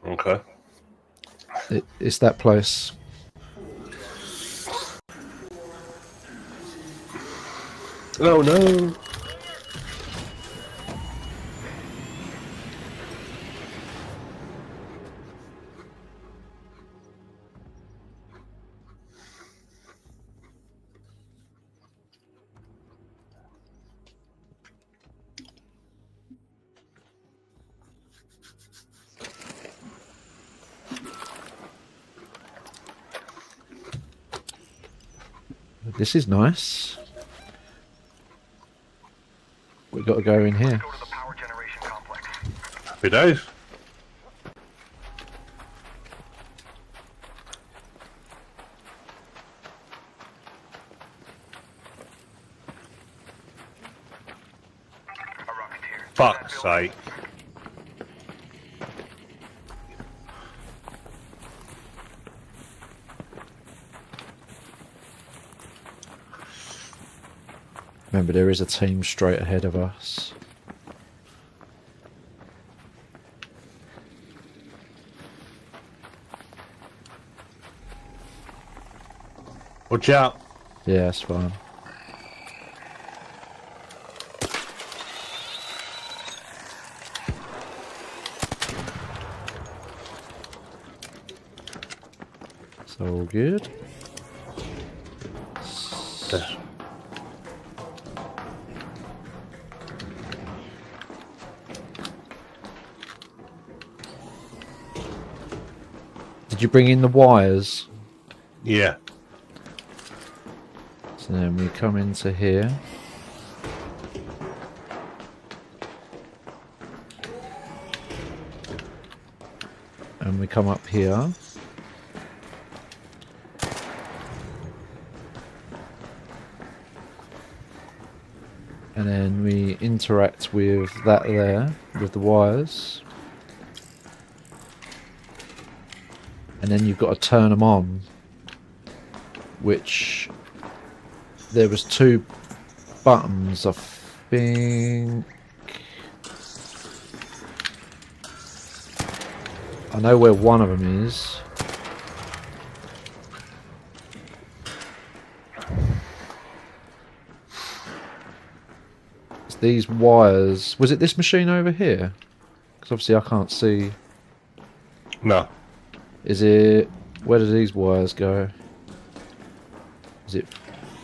Okay. It's that place. Oh no. This is nice. We've got to go in here. Go to the power generation complex. Happy days. A Rocketeer. Fuck's sake. Remember, there is a team straight ahead of us. Watch out. Yeah, that's fine. It's all good. There. Did you bring in the wires? Yeah. So then we come into here. And we come up here. And then we interact with that there, with the wires. And then you've got to turn them on. Which... there was 2 buttons, I think... I know where one of them is. It's these wires. Was it this machine over here? Because obviously I can't see. No. Is it... where do these wires go? Is it...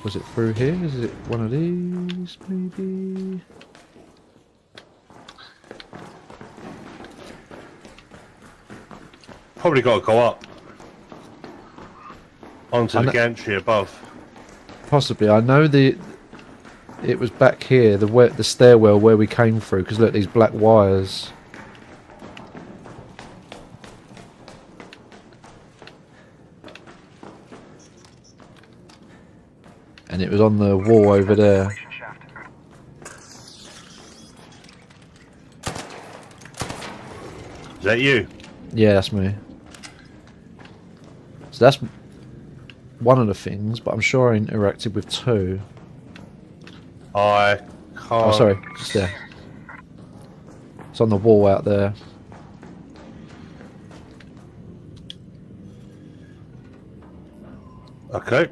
was it through here? Is it one of these, maybe? Probably got to go up. Onto the gantry above. Possibly. I know it was back here, the stairwell where we came through, because look, these black wires. And it was on the wall over there. Ventilation shaft. Is that you? Yeah, that's me. So that's one of the things, but I'm sure I interacted with 2. I can't. Oh, sorry, it's there. It's on the wall out there. Okay.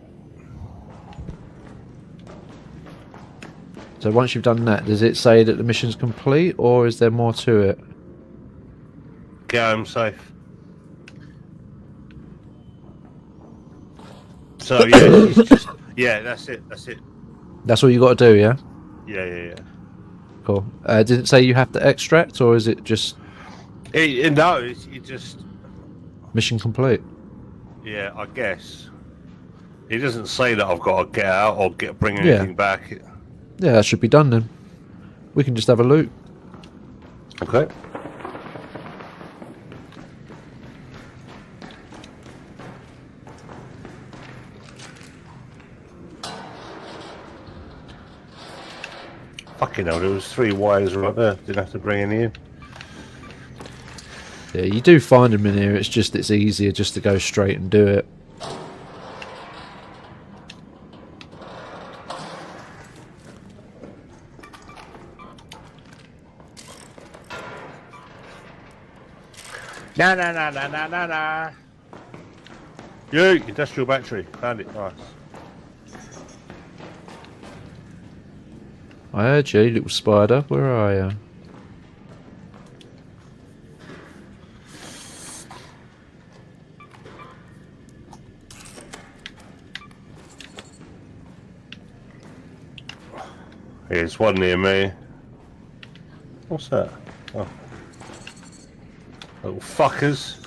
So once you've done that, does it say that the mission's complete, or is there more to it? Get home safe. So yeah, it's just, yeah, that's it. That's it. That's all you got to do, yeah? Yeah. Cool. Did it say you have to extract, or is it just No, you just. mission complete? Yeah, I guess. It doesn't say that I've got to get out or bring anything back. Yeah, that should be done then. We can just have a loot. Okay. Fucking hell, there was 3 wires right there. Didn't have to bring any in. Yeah, you do find them in here, it's just it's easier just to go straight and do it. Nah, nah, nah, nah, nah, nah, nah. You, industrial battery. Found it. Nice. I heard you, little spider. Where are you? Here's one near me. What's that? Oh. Little fuckers.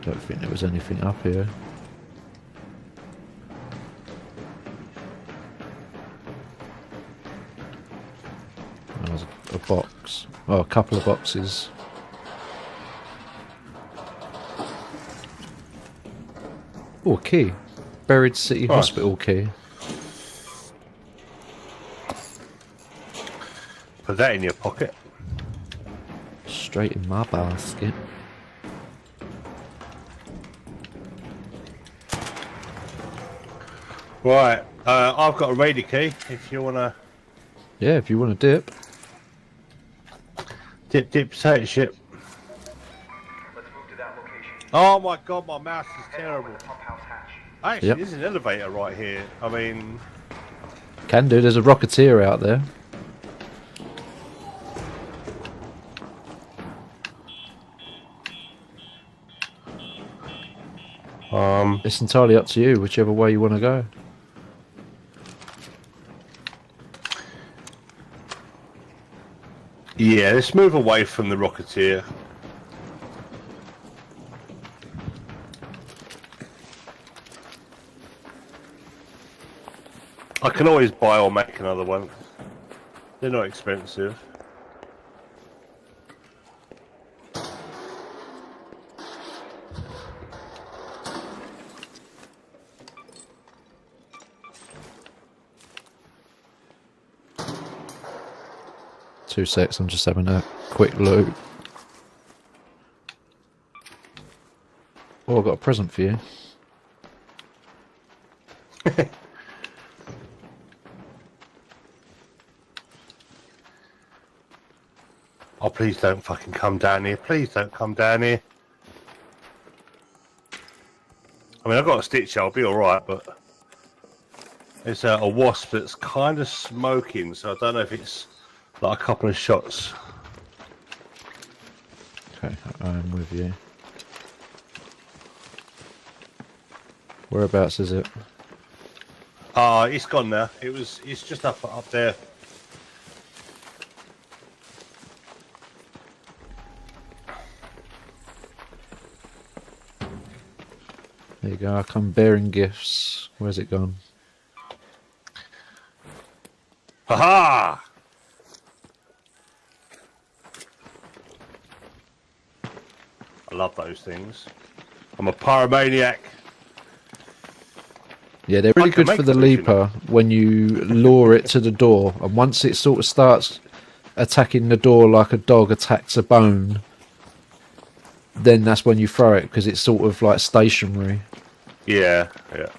Don't think there was anything up here. There's a box. Oh, a couple of boxes. Oh, a key. Buried City Nice. Hospital key. Put that in your pocket. Straight in my basket. Right. I've got a radio key. If you wanna Yeah, if you want to dip. dip potato chip. Let's move to that location. Oh my god, my mouse is Head terrible. over the pump house hatch. Actually, Yep. there's an elevator right here. I mean, Can do. There's a Rocketeer out there. It's entirely up to you, whichever way you want to go. yeah, let's move away from the Rocketeer. I can always buy or make another one. They're not expensive. Two secs, I'm just having a quick look. Oh, I've got a present for you. Oh, please don't fucking come down here. Please don't come down here. I mean, I've got a stitch, I'll be alright, but... It's a wasp that's kind of smoking, so I don't know if it's like a couple of shots. Okay, I'm with you. Whereabouts is it? Ah, it's gone now. It's just up there. There you go, I come bearing gifts. Where's it gone? Haha! I love those things. I'm a pyromaniac. Yeah, they're really I can good for make the those, you know. leaper when you lure it to the door, and once it sort of starts attacking the door like a dog attacks a bone, then that's when you throw it, because it's sort of like stationary. Yeah, yeah.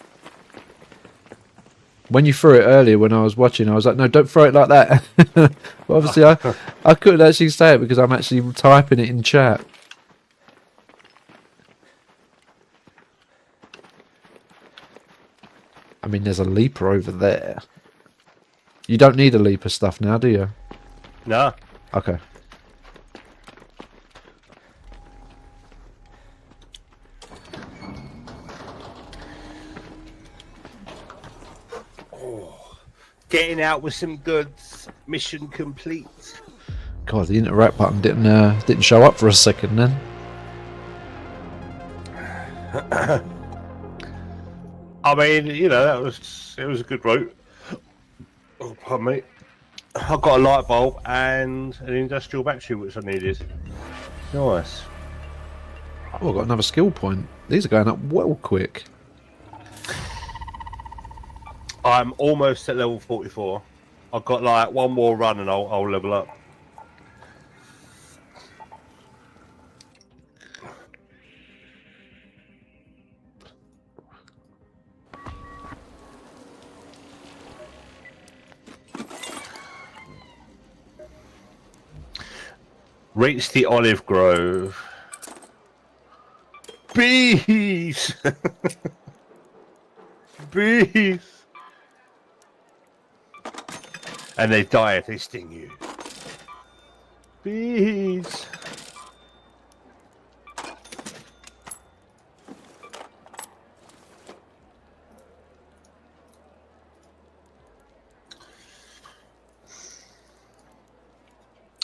When you threw it earlier when I was watching, I was like, no, don't throw it like that. But obviously I couldn't actually say it because I'm actually typing it in chat. I mean, there's a leaper over there. You don't need a leaper stuff now, do you? No. Okay. Getting out with some goods. Mission complete. God, the interact button didn't show up for a second then. I mean, you know, it was a good route. Oh, pardon me. I got a light bulb and an industrial battery, which I needed. Nice. Oh, I got another skill point. These are going up well quick. I'm almost at level 44. I've got like one more run and I'll level up. Reach the olive grove. Bees! Bees! And they die if they sting you. Bees!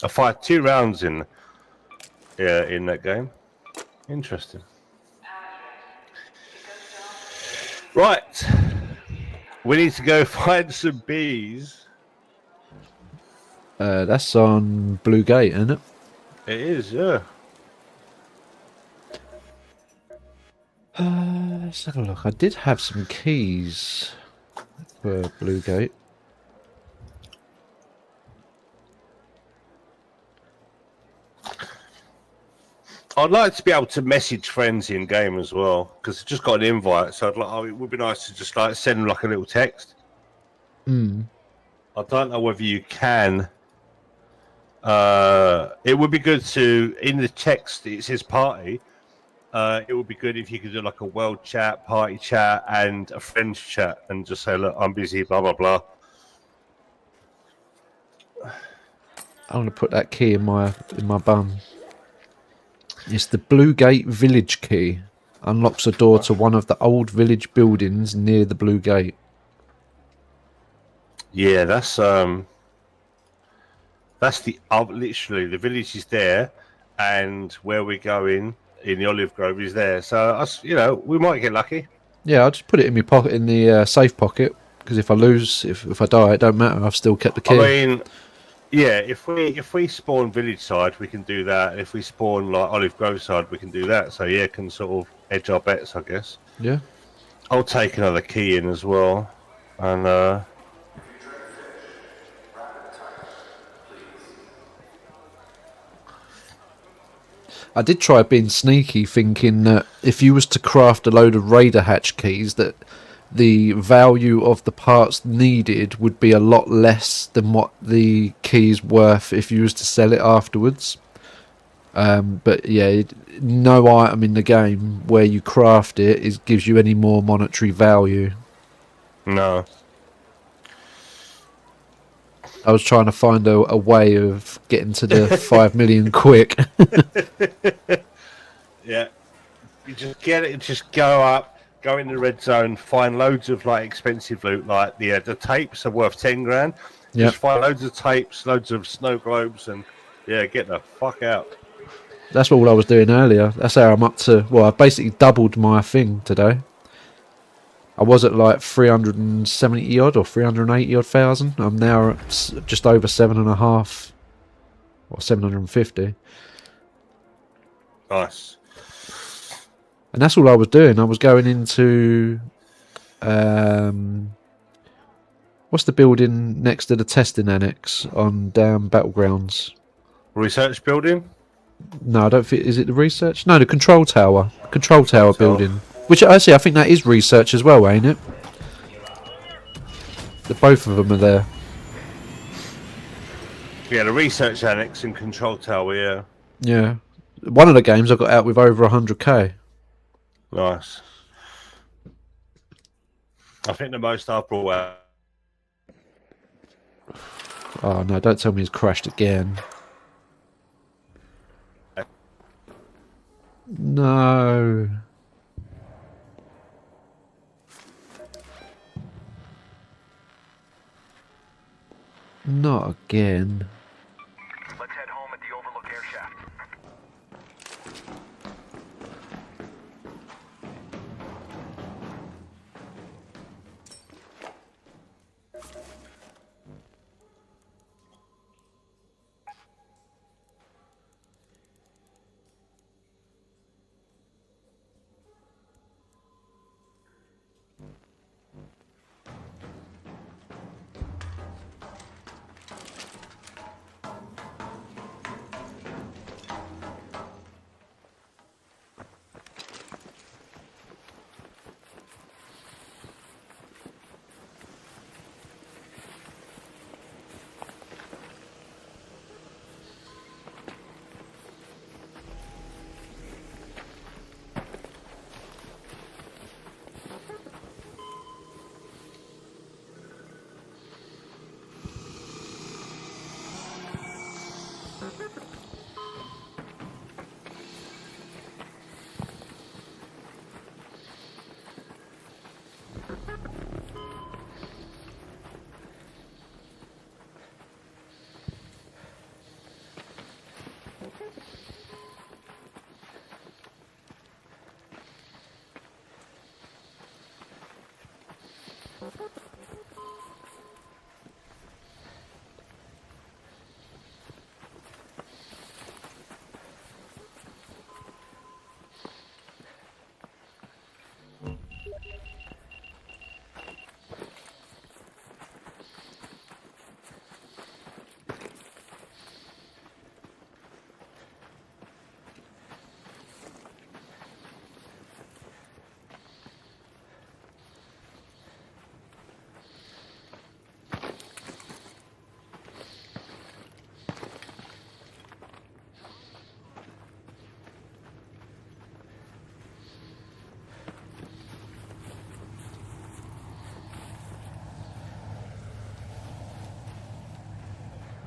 I fired 2 rounds in that game. Interesting. Right. We need to go find some bees. That's on Blue Gate, isn't it? It is, yeah. Let's have a look. I did have some keys for Blue Gate. I'd like to be able to message friends in game as well, because I just got an invite, so I'd like. Oh, it would be nice to just like send them like a little text. Hmm. I don't know whether you can. It would be good to in the text. It says party. It would be good if you could do like a world chat, party chat, and a friends chat, and just say, "Look, I'm busy." Blah blah blah. I'm gonna put that key in my bum. It's the Blue Gate Village key. Unlocks a door to one of the old village buildings near the Blue Gate. Yeah, that's the literally the village is there, and where we're going in the olive grove is there. So us, we might get lucky. Yeah, I'll just put it in my pocket, in the safe pocket, because if I lose, if I die, it don't matter. I've still kept the key. I mean, yeah, if we spawn village side, we can do that. If we spawn like olive grove side, we can do that. So yeah, can sort of edge our bets, I guess. Yeah. I'll take another key in as well, and I did try being sneaky, thinking that if you was to craft a load of Raider hatch keys, that the value of the parts needed would be a lot less than what the key's worth if you was to sell it afterwards. But yeah, no item in the game where you craft it gives you any more monetary value. no. I was trying to find a way of getting to the 5 million quick. Yeah, you just get it. Just go up, go in the red zone, find loads of like expensive loot, like the tapes are worth 10 grand. Yep. Just find loads of tapes, loads of snow globes, and yeah, get the fuck out. That's all I was doing earlier. That's how I'm up to. Well, I basically doubled my thing today. I was at like 370 odd or 380 odd thousand. I'm now at just over 7.5 or 750. Nice. And that's all I was doing. I was going into what's the building next to the testing annex on down Battlegrounds? Research building. No, I don't think. Is it the research? No, the control tower. Control tower building. Which actually, I think that is research as well, ain't it? Both of them are there. Yeah, the research annex and control tower. Yeah, Yeah. One of the games I got out with over 100k. nice. I think the most I've brought out. Oh no! Don't tell me it's crashed again. No. Not again. Let's head home at the Overlook air shaft.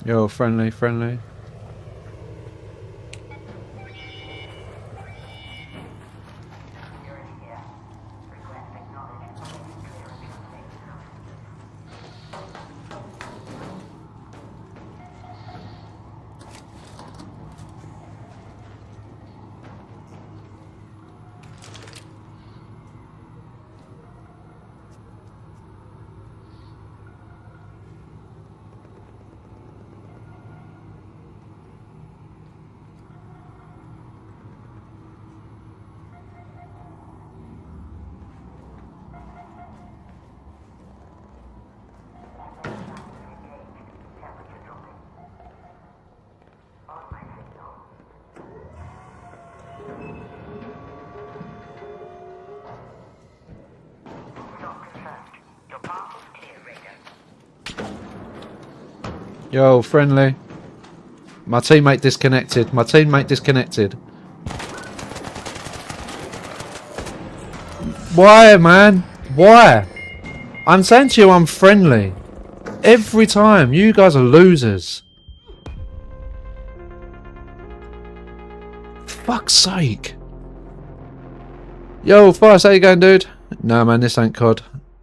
Yo, friendly, friendly. Yo, friendly. My teammate disconnected. My teammate disconnected. Why, man? Why? I'm saying to you I'm friendly. Every time. You guys are losers. Fuck's sake. Yo, Forrest, how you going, dude? Nah, man, this ain't COD.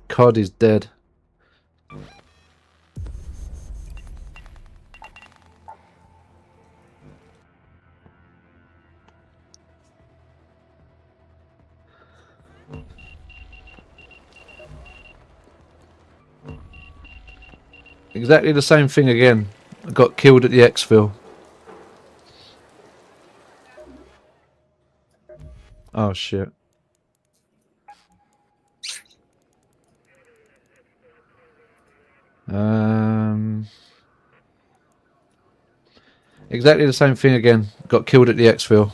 COD is dead. Exactly the same thing again. I got killed at the exfil. Oh shit. Exactly the same thing again. Got killed at the exfil.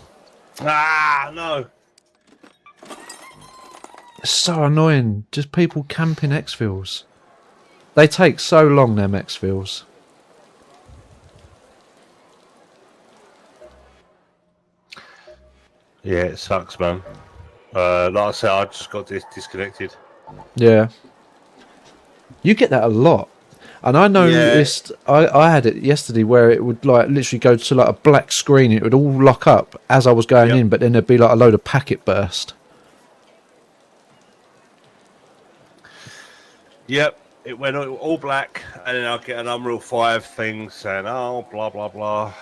Ah, no. It's so annoying. Just people camping exfils. They take so long, them exfils. Yeah, it sucks, man. Like I said, I just got disconnected. Yeah. You get that a lot. And I noticed, I had it yesterday where it would like literally go to like a black screen. It would all lock up as I was going Yep. in, but then there'd be like a load of packet burst. Yep, it went all black, and then I'll get an Unreal 5 thing saying, oh, blah, blah, blah.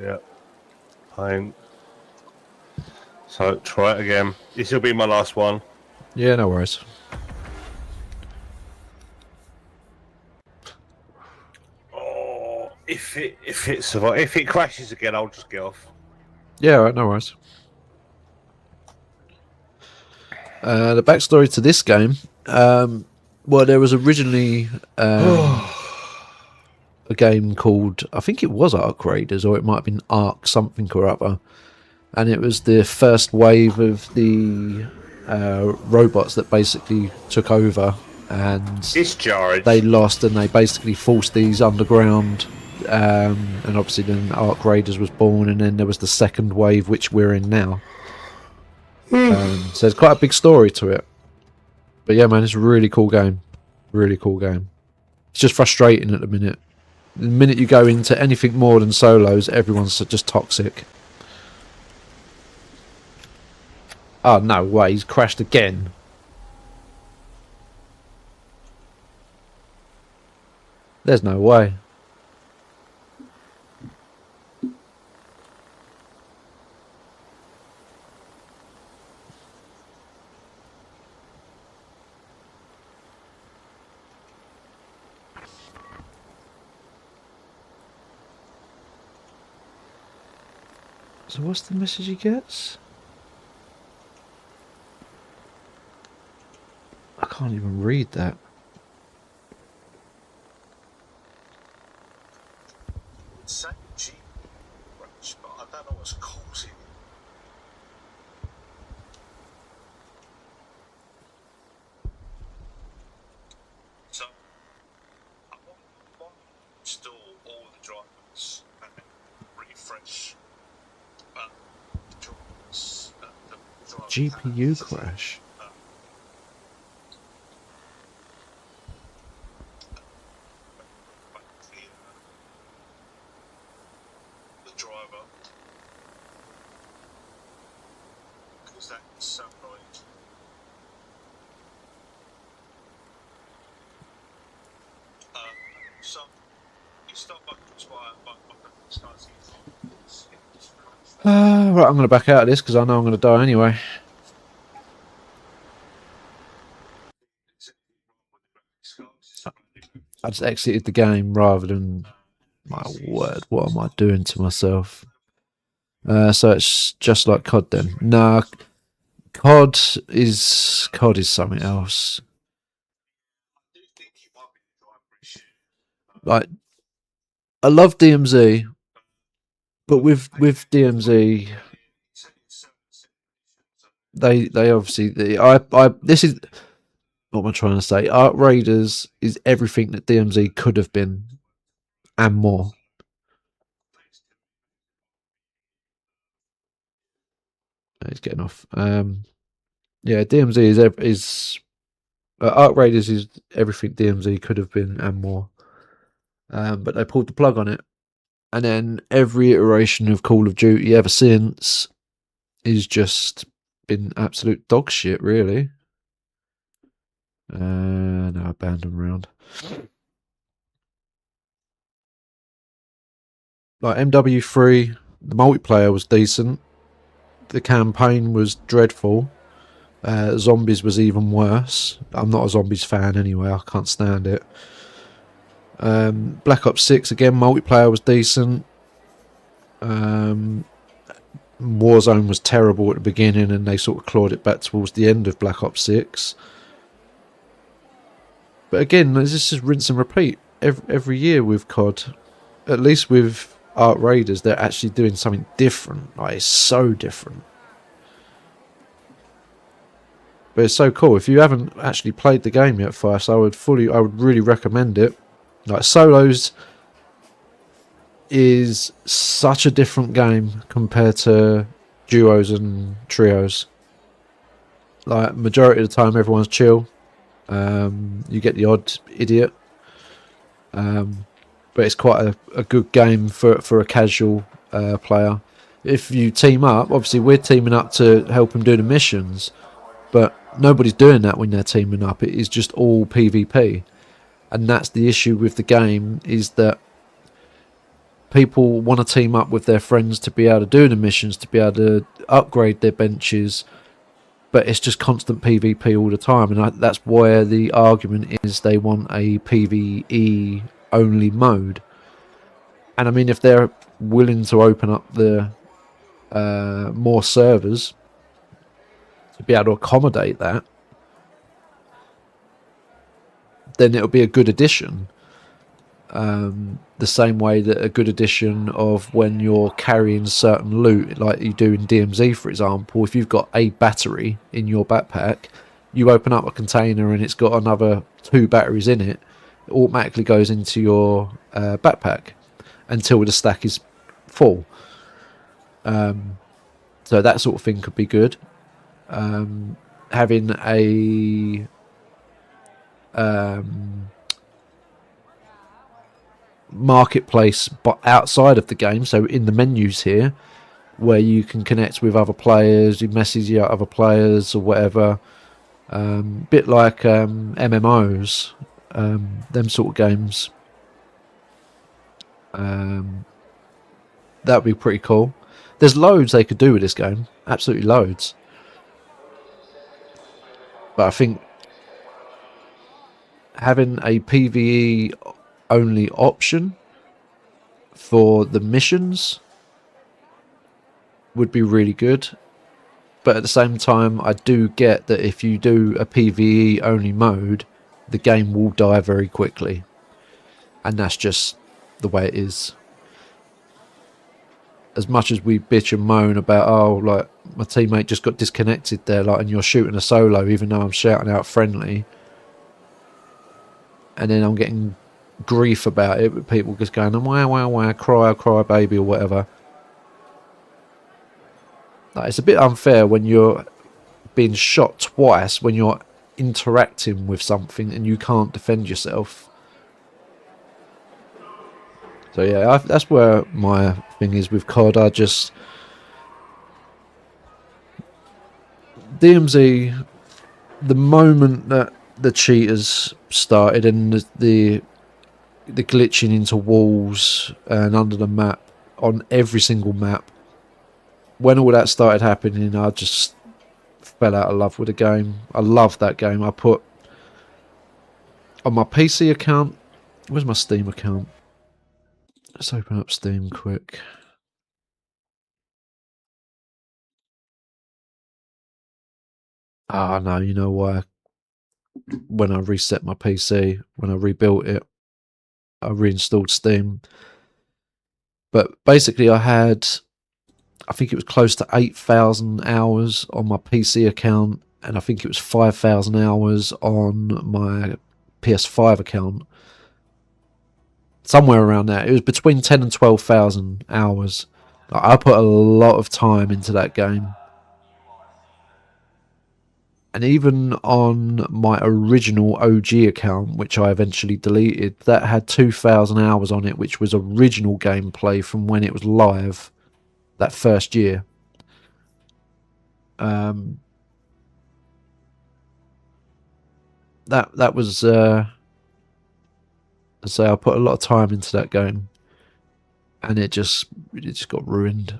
Yep. Pain. So, try it again. This will be my last one. Yeah, no worries. Oh, if it crashes again, I'll just get off. Yeah, alright, no worries. The backstory to this game, well, there was originally a game called, I think it was Ark Raiders, or it might have been Ark something or other, and it was the first wave of the robots that basically took over, and Discharge. they lost, and they basically forced these underground, and obviously then Ark Raiders was born, and then there was the second wave, which we're in now. So there's quite a big story to it. But yeah, man, it's a really cool game. Really cool game. It's just frustrating at the minute. The minute you go into anything more than solos, everyone's just toxic. Oh, no way, he's crashed again. There's no way. So what's the message he gets? I can't even read that. Same cheap approach, but I don't know what's causing it. So I want to install all the drivers and then refresh the drivers. The drivers GPU crash. driver. Because that's so right. So you start by expire, but starts Right, I'm going to back out of this because I know I'm going to die anyway. I just exited the game rather than... My word, what am I doing to myself? So it's just like COD then. Nah, COD is something else. Like, I love DMZ, but with DMZ, they obviously this is what am I trying to say? Arc Raiders is everything that DMZ could have been and more. He's getting off. Yeah, DMZ is Arc Raiders is everything DMZ could have been and more. But they pulled the plug on it, and then every iteration of Call of Duty ever since is just been absolute dog shit, really. No, abandoned round. Like MW3, the multiplayer was decent. The campaign was dreadful. Zombies was even worse. I'm not a zombies fan anyway. I can't stand it. Black Ops 6 again, multiplayer was decent. Warzone was terrible at the beginning, and they sort of clawed it back towards the end of Black Ops 6. But again, this is just rinse and repeat every year with COD. At least with Arc Raiders, they're actually doing something different. Like, it's so different. But it's so cool. If you haven't actually played the game yet, Feist, I would really recommend it. Like, solos is such a different game compared to duos and trios. Like, majority of the time everyone's chill. You get the odd idiot. But it's quite a good game for a casual player. If you team up, obviously we're teaming up to help them do the missions, but nobody's doing that when they're teaming up. It is just all PvP. And that's the issue with the game, is that people want to team up with their friends to be able to do the missions, to be able to upgrade their benches, but it's just constant PvP all the time. And that's why the argument is they want a PvE only mode. And I mean, if they're willing to open up the more servers to be able to accommodate that, then it'll be a good addition. The same way that a good addition of when you're carrying certain loot, like you do in DMZ, for example, if you've got a battery in your backpack, you open up a container and it's got another 2 batteries in it, it automatically goes into your backpack until the stack is full. So that sort of thing could be good. Having a marketplace but outside of the game, so in the menus here, where you can connect with other players, you message out other players or whatever, bit like MMOs, them sort of games. That would be pretty cool. There's loads they could do with this game, absolutely loads. But I think having a PvE only option for the missions would be really good. But at the same time, I do get that if you do a PvE only mode, the game will die very quickly. And that's just the way it is. As much as we bitch and moan about, oh, like, my teammate just got disconnected there, like, and you're shooting a solo even though I'm shouting out friendly, and then I'm getting grief about it with people just going, wow, wow, wow, cry baby or whatever. Like, it's a bit unfair when you're being shot twice when you're interacting with something and you can't defend yourself. So yeah, that's where my thing is with COD. I just DMZ, the moment that the cheaters started and the glitching into walls and under the map on every single map, when all that started happening, I just fell out of love with the game. I love that game. I put on my PC account. Where's my Steam account? Let's open up Steam quick. Ah, no, you know why? When I reset my PC, when I rebuilt it, I reinstalled Steam. But basically, I think it was close to 8,000 hours on my PC account, and I think it was 5,000 hours on my PS5 account. Somewhere around there. It was between 10 and 12,000 hours. I put a lot of time into that game. And even on my original OG account, which I eventually deleted, that had 2,000 hours on it, which was original gameplay from when it was live that first year. That was so I put a lot of time into that game, and it just got ruined.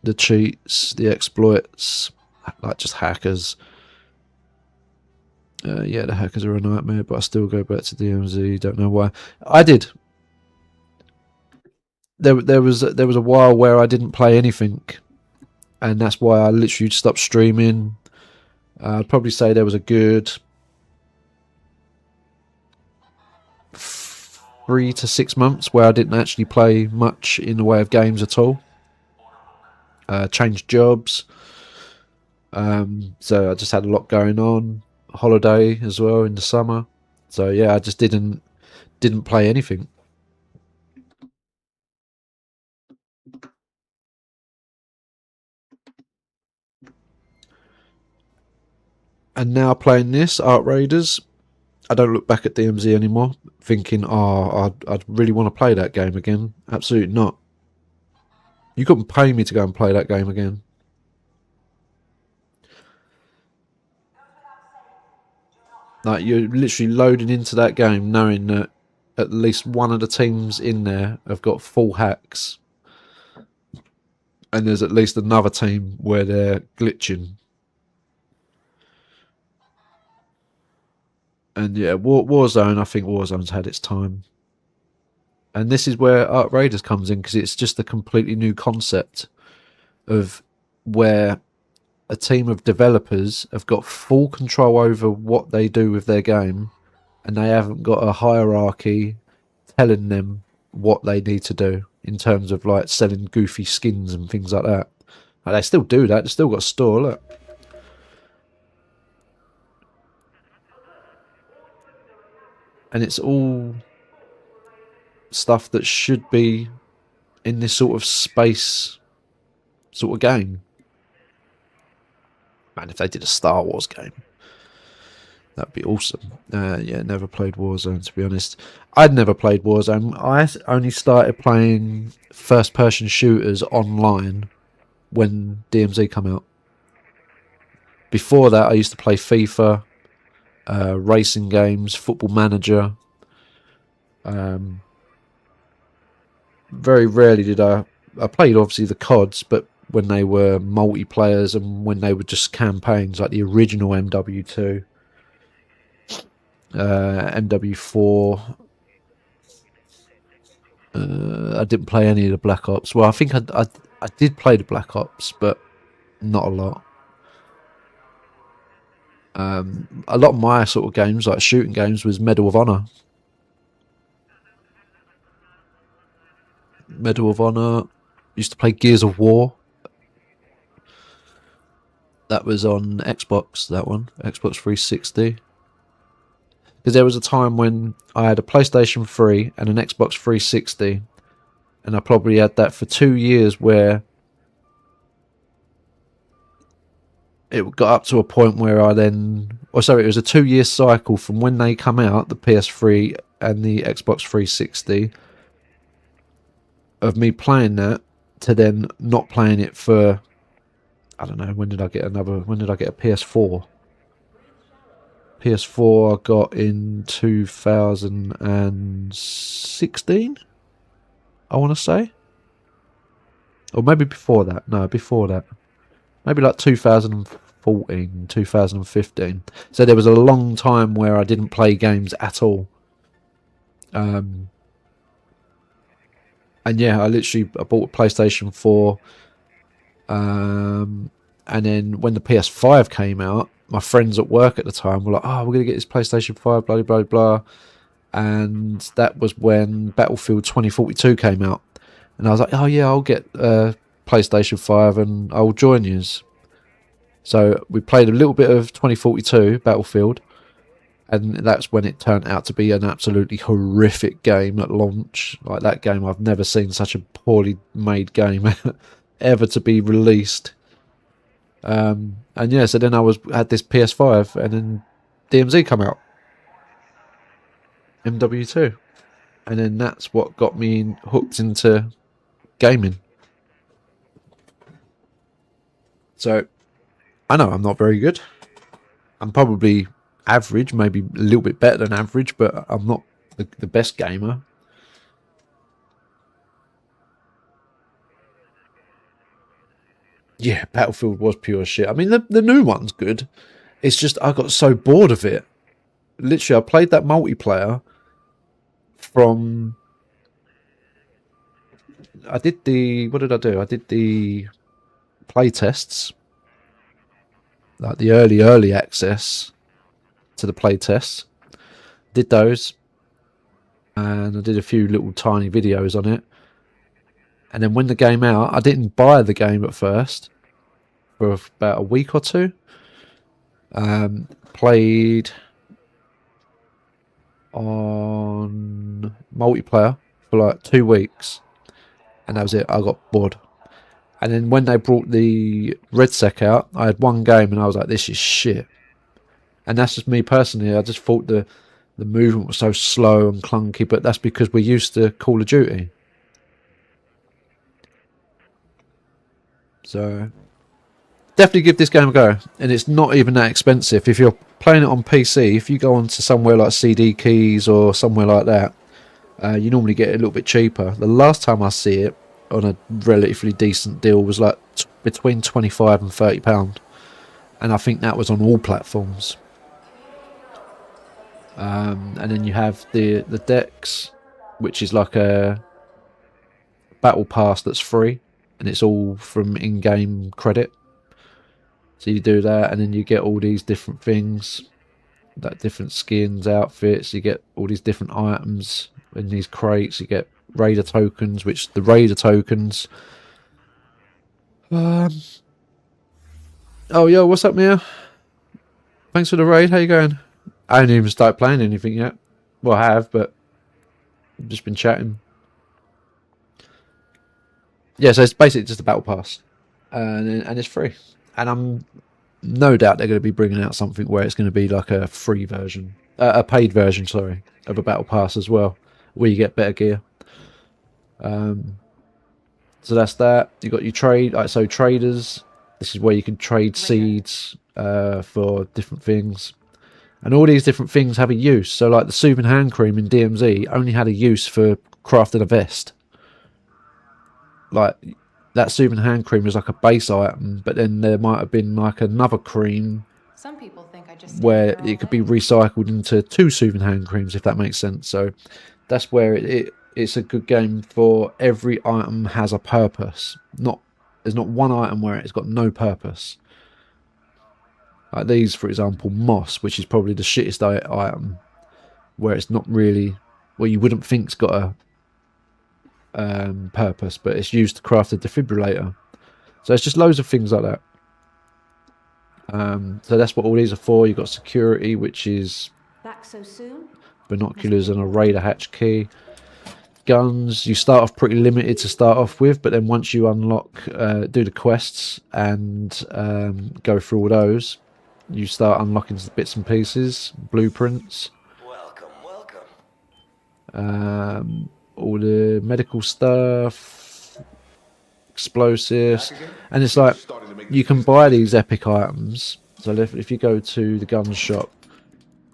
The cheats, the exploits, like just hackers. Yeah, the hackers are a nightmare, but I still go back to DMZ. Don't know why. I did. There was a while where I didn't play anything, and that's why I literally stopped streaming. I'd probably say there was a good 3 to 6 months where I didn't actually play much in the way of games at all. Changed jobs, so I just had a lot going on. Holiday as well in the summer, so yeah, I just didn't play anything. And now playing this Ark Raiders, I don't look back at DMZ anymore thinking, oh, I'd really want to play that game again. Absolutely not. You couldn't pay me to go and play that game again. Like, you're literally loading into that game knowing that at least one of the teams in there have got full hacks, and there's at least another team where they're glitching. And yeah, Warzone, I think Warzone's had its time. And this is where Ark Raiders comes in, because it's just a completely new concept of where a team of developers have got full control over what they do with their game, and they haven't got a hierarchy telling them what they need to do in terms of like selling goofy skins and things like that. Like, they still do that. They still got a store. Look. And it's all stuff that should be in this sort of space sort of game. Man, if they did a Star Wars game, that'd be awesome. Yeah, never played Warzone, to be honest. I'd never played Warzone. I only started playing first-person shooters online when DMZ come out. Before that, I used to play FIFA, racing games, Football Manager. Very rarely did I played obviously the CODs, but when they were multiplayers and when they were just campaigns, like the original MW2, MW4. I didn't play any of the Black Ops. Well, I think I did play the Black Ops, but not a lot. A lot of my sort of games, like shooting games, was Medal of Honor. Medal of Honor. Used to play Gears of War. That was on Xbox, that one. Xbox 360. Because there was a time when I had a PlayStation 3 and an Xbox 360. And I probably had that for 2 years, where it got up to a point where I then... Or sorry, it was a 2-year cycle from when they come out, the PS3 and the Xbox 360, of me playing that to then not playing it for, I don't know, when did I get a PS4? PS4 I got in 2016, I want to say. Or maybe before that. No, before that. Maybe like 2014, 2015. So there was a long time where I didn't play games at all. And yeah, I bought a PlayStation 4. And then when the PS5 came out, my friends at work at the time were like, "Oh, we're gonna get this PlayStation 5, blah blah blah," and that was when Battlefield 2042 came out, and I was like, "Oh yeah, I'll get PlayStation 5 and I'll join yous." So we played a little bit of 2042 Battlefield, and that's when it turned out to be an absolutely horrific game at launch. Like that game, I've never seen such a poorly made game ever to be released. And yeah, so then I had this PS5, and then DMZ come out, MW2, and then that's what got me hooked into gaming. So I know I'm not very good. I'm probably average, maybe a little bit better than average, but I'm not the best gamer. Yeah, Battlefield was pure shit. I mean, the new one's good. It's just I got so bored of it. Literally, I played that multiplayer from... What did I do? I did the play tests. Like the early access to the play tests. Did those. And I did a few little tiny videos on it. And then when the game out, I didn't buy the game at first for about a week or two. Played on multiplayer for like 2 weeks, and that was it. I got bored. And then when they brought the RedSec out, I had one game and I was like, this is shit. And that's just me personally. I just thought the movement was so slow and clunky, but that's because we're used to Call of Duty. So definitely give this game a go, and it's not even that expensive. If you're playing it on PC, if you go onto somewhere like CD Keys or somewhere like that, you normally get it a little bit cheaper. The last time I see it on a relatively decent deal was like between £25 and £30, and I think that was on all platforms. And then you have the decks, which is like a battle pass that's free, and it's all from in-game credit. So you do that, and then you get all these different things, like different skins, outfits. You get all these different items in these crates. You get raider tokens, which the raider tokens... Oh, yo, what's up, Mia? Thanks for the raid. How you going? I haven't even started playing anything yet. Well, I have, but I've just been chatting. Yeah, so it's basically just a battle pass, and it's free. And I'm no doubt they're going to be bringing out something where it's going to be like a free version, a paid version, sorry, of a battle pass as well, where you get better gear. So that's that. You got your trade. So traders. This is where you can trade seeds for different things, and all these different things have a use. So like the soothing hand cream in DMZ only had a use for crafting a vest. Like that soothing hand cream is like a base item, but then there might have been like another cream Some people think I just where it could be recycled into 2 soothing hand creams, if that makes sense. So that's where it's a good game for every item has a purpose. There's not one item where it's got no purpose. Like these, for example, moss, which is probably the shittest item, where it's not really, well, you wouldn't think it's got a purpose, but it's used to craft a defibrillator. So it's just loads of things like that. So that's what all these are for. You've got security, which is back so soon. binoculars and a radar hatch key. Guns, you start off pretty limited to start off with, but then once you unlock, do the quests and go through all those, you start unlocking bits and pieces, blueprints. Welcome. All the medical stuff, explosives, and it's like you can buy these epic items. So if you go to the gun shop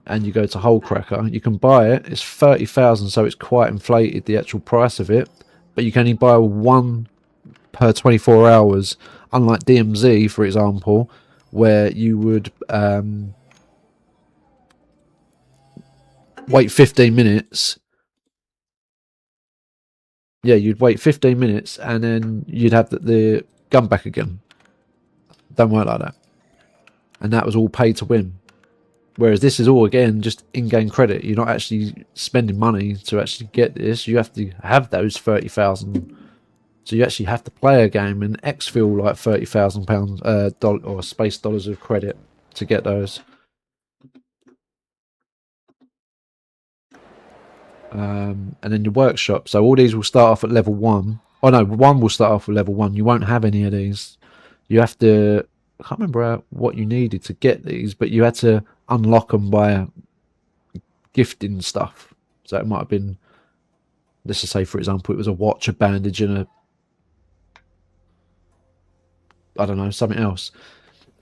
and you go to Hullcracker, you can buy it. It's 30,000, so it's quite inflated, the actual price of it. But you can only buy one per 24 hours, unlike DMZ, for example, where you would wait 15 minutes. Yeah, you'd wait 15 minutes and then you'd have the gun back again. Don't work like that. And that was all pay to win. Whereas this is all, again, just in-game credit. You're not actually spending money to actually get this. You have to have those 30,000. So you actually have to play a game and exfil like £30,000 or space dollars of credit to get those. And then your workshop. So all these will start off at level 1. Oh no, one will start off with level 1. You won't have any of these. You have to... I can't remember what you needed to get these, but you had to unlock them by gifting stuff. So it might have been, let's just say, for example, it was a watch, a bandage, and a, I don't know, something else.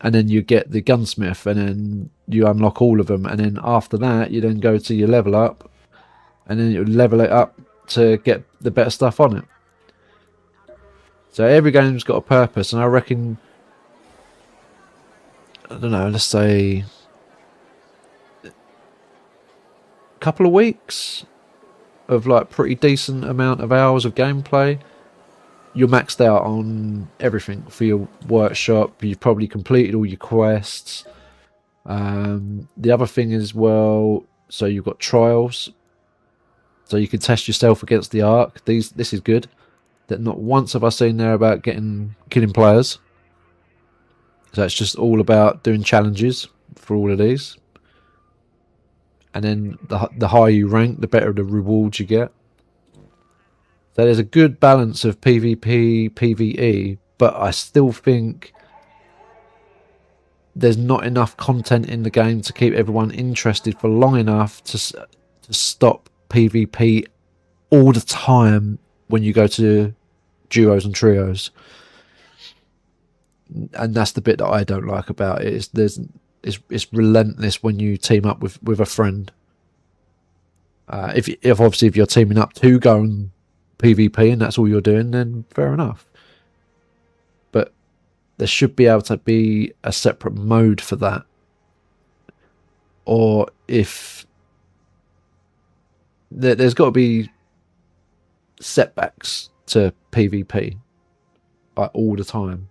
And then you get the gunsmith, and then you unlock all of them. And then after that, you then go to your level up, and then you level it up to get the better stuff on it. So every game's got a purpose, and I reckon, I don't know, let's say a couple of weeks of like pretty decent amount of hours of gameplay, you're maxed out on everything for your workshop. You've probably completed all your quests. The other thing is, well, so you've got trials, so you can test yourself against the Ark. This is good. That not once have I seen there about killing players. So it's just all about doing challenges for all of these. And then the higher you rank, the better the rewards you get. So there's a good balance of PvP, PvE, but I still think there's not enough content in the game to keep everyone interested for long enough to stop PvP all the time when you go to duos and trios. And that's the bit that I don't like about it. It's relentless when you team up with a friend. If obviously if you're teaming up to go and PvP and that's all you're doing, then fair enough. But there should be able to be a separate mode for that. Or if there's got to be setbacks to PvP like all the time.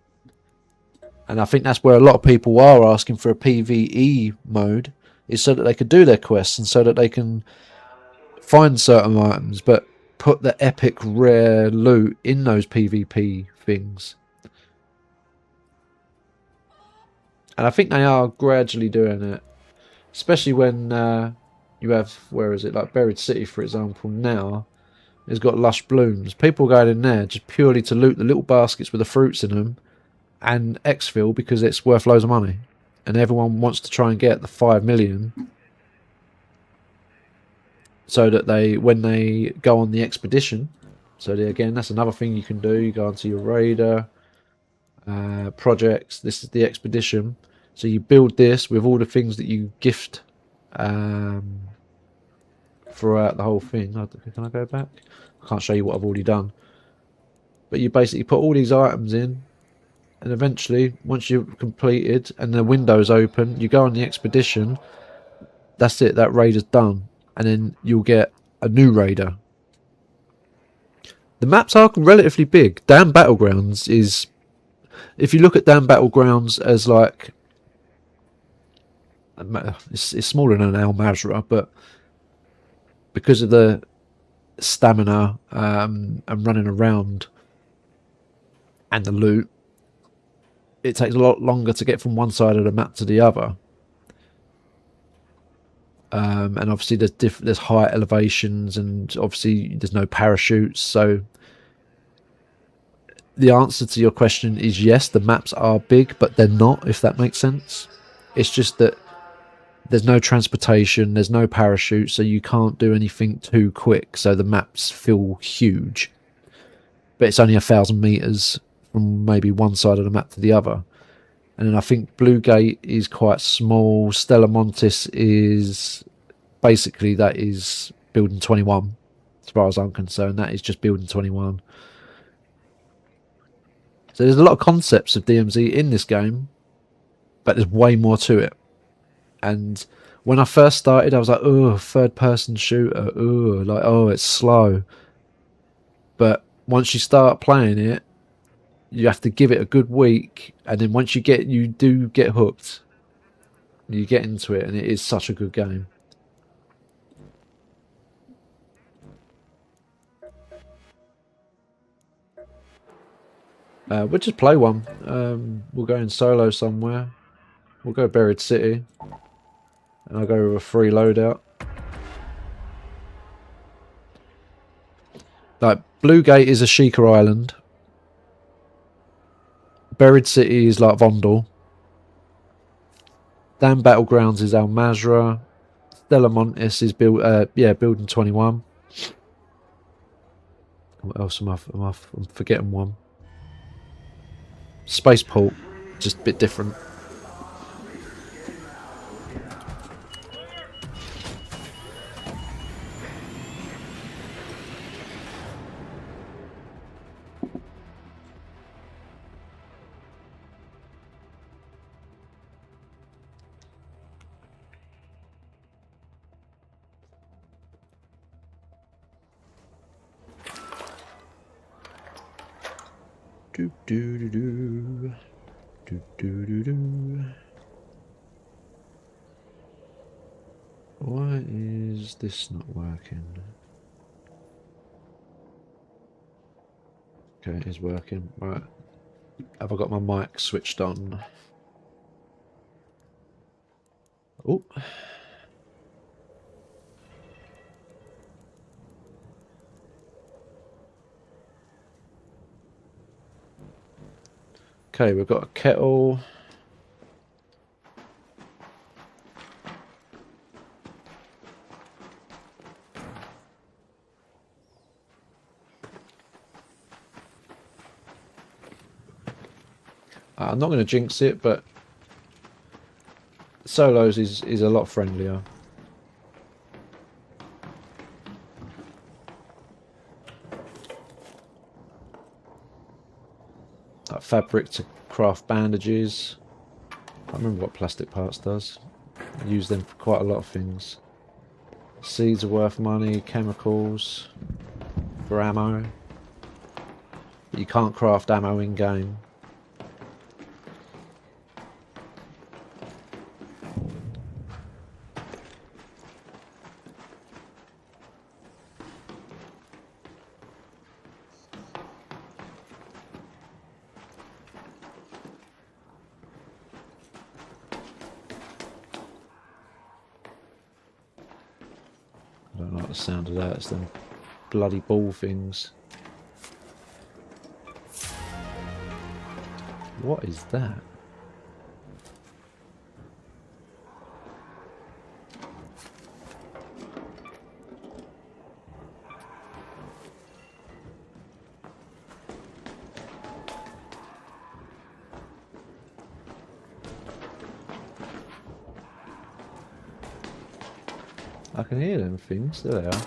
And I think that's where a lot of people are asking for a PvE mode, is so that they can do their quests and so that they can find certain items, but put the epic rare loot in those PvP things. And I think they are gradually doing it, especially when you have, where is it, like Buried City, for example, now it's got Lush Blooms. People going in there just purely to loot the little baskets with the fruits in them and exfil because it's worth loads of money, and everyone wants to try and get the 5 million so that when they go on the expedition. So again, that's another thing you can do. You go onto your raider projects. This is the expedition, so you build this with all the things that you gift throughout the whole thing. Can I go back? I can't show you what I've already done, but you basically put all these items in. And eventually, once you've completed and the window's open, you go on the expedition. That's it. That raider's done. And then you'll get a new raider. The maps are relatively big. Damn Battlegrounds is... If you look at Damn Battlegrounds as like... It's smaller than Al Mazrah, but because of the stamina and running around and the loot, it takes a lot longer to get from one side of the map to the other. And obviously there's high elevations, and obviously there's no parachutes. So the answer to your question is yes, the maps are big, but they're not, if that makes sense. It's just that there's no transportation, there's no parachute, so you can't do anything too quick. So the maps feel huge. But it's only 1,000 meters from maybe one side of the map to the other. And then I think Blue Gate is quite small. Stella Montis is basically, that is building 21, as far as I'm concerned. That is just building 21. So there's a lot of concepts of DMZ in this game, but there's way more to it. And when I first started, I was like, oh, third person shooter, oh, like, oh, it's slow. But once you start playing it, you have to give it a good week, and then once you do get hooked. You get into it, and it is such a good game. We'll just play one. We'll go in solo somewhere. We'll go Buried City. And I'll go with a free loadout. Like, Blue Gate is a Sheikah Island. Buried City is like Vondel. Dan Battlegrounds is Al Mazrah. Stella Montis is building 21. What else am I'm forgetting one. Spaceport, just a bit different. Do do do do do do do do. Why is this not working? Okay, it is working. Right. Have I got my mic switched on? Oh. Okay, we've got a kettle. I'm not going to jinx it, but solos is a lot friendlier. Like fabric to craft bandages. I can't remember what plastic parts does. I use them for quite a lot of things. Seeds are worth money, chemicals for ammo. But you can't craft ammo in game. I don't like the sound of that. It's them bloody ball things. What is that? I can hear them things. There they are.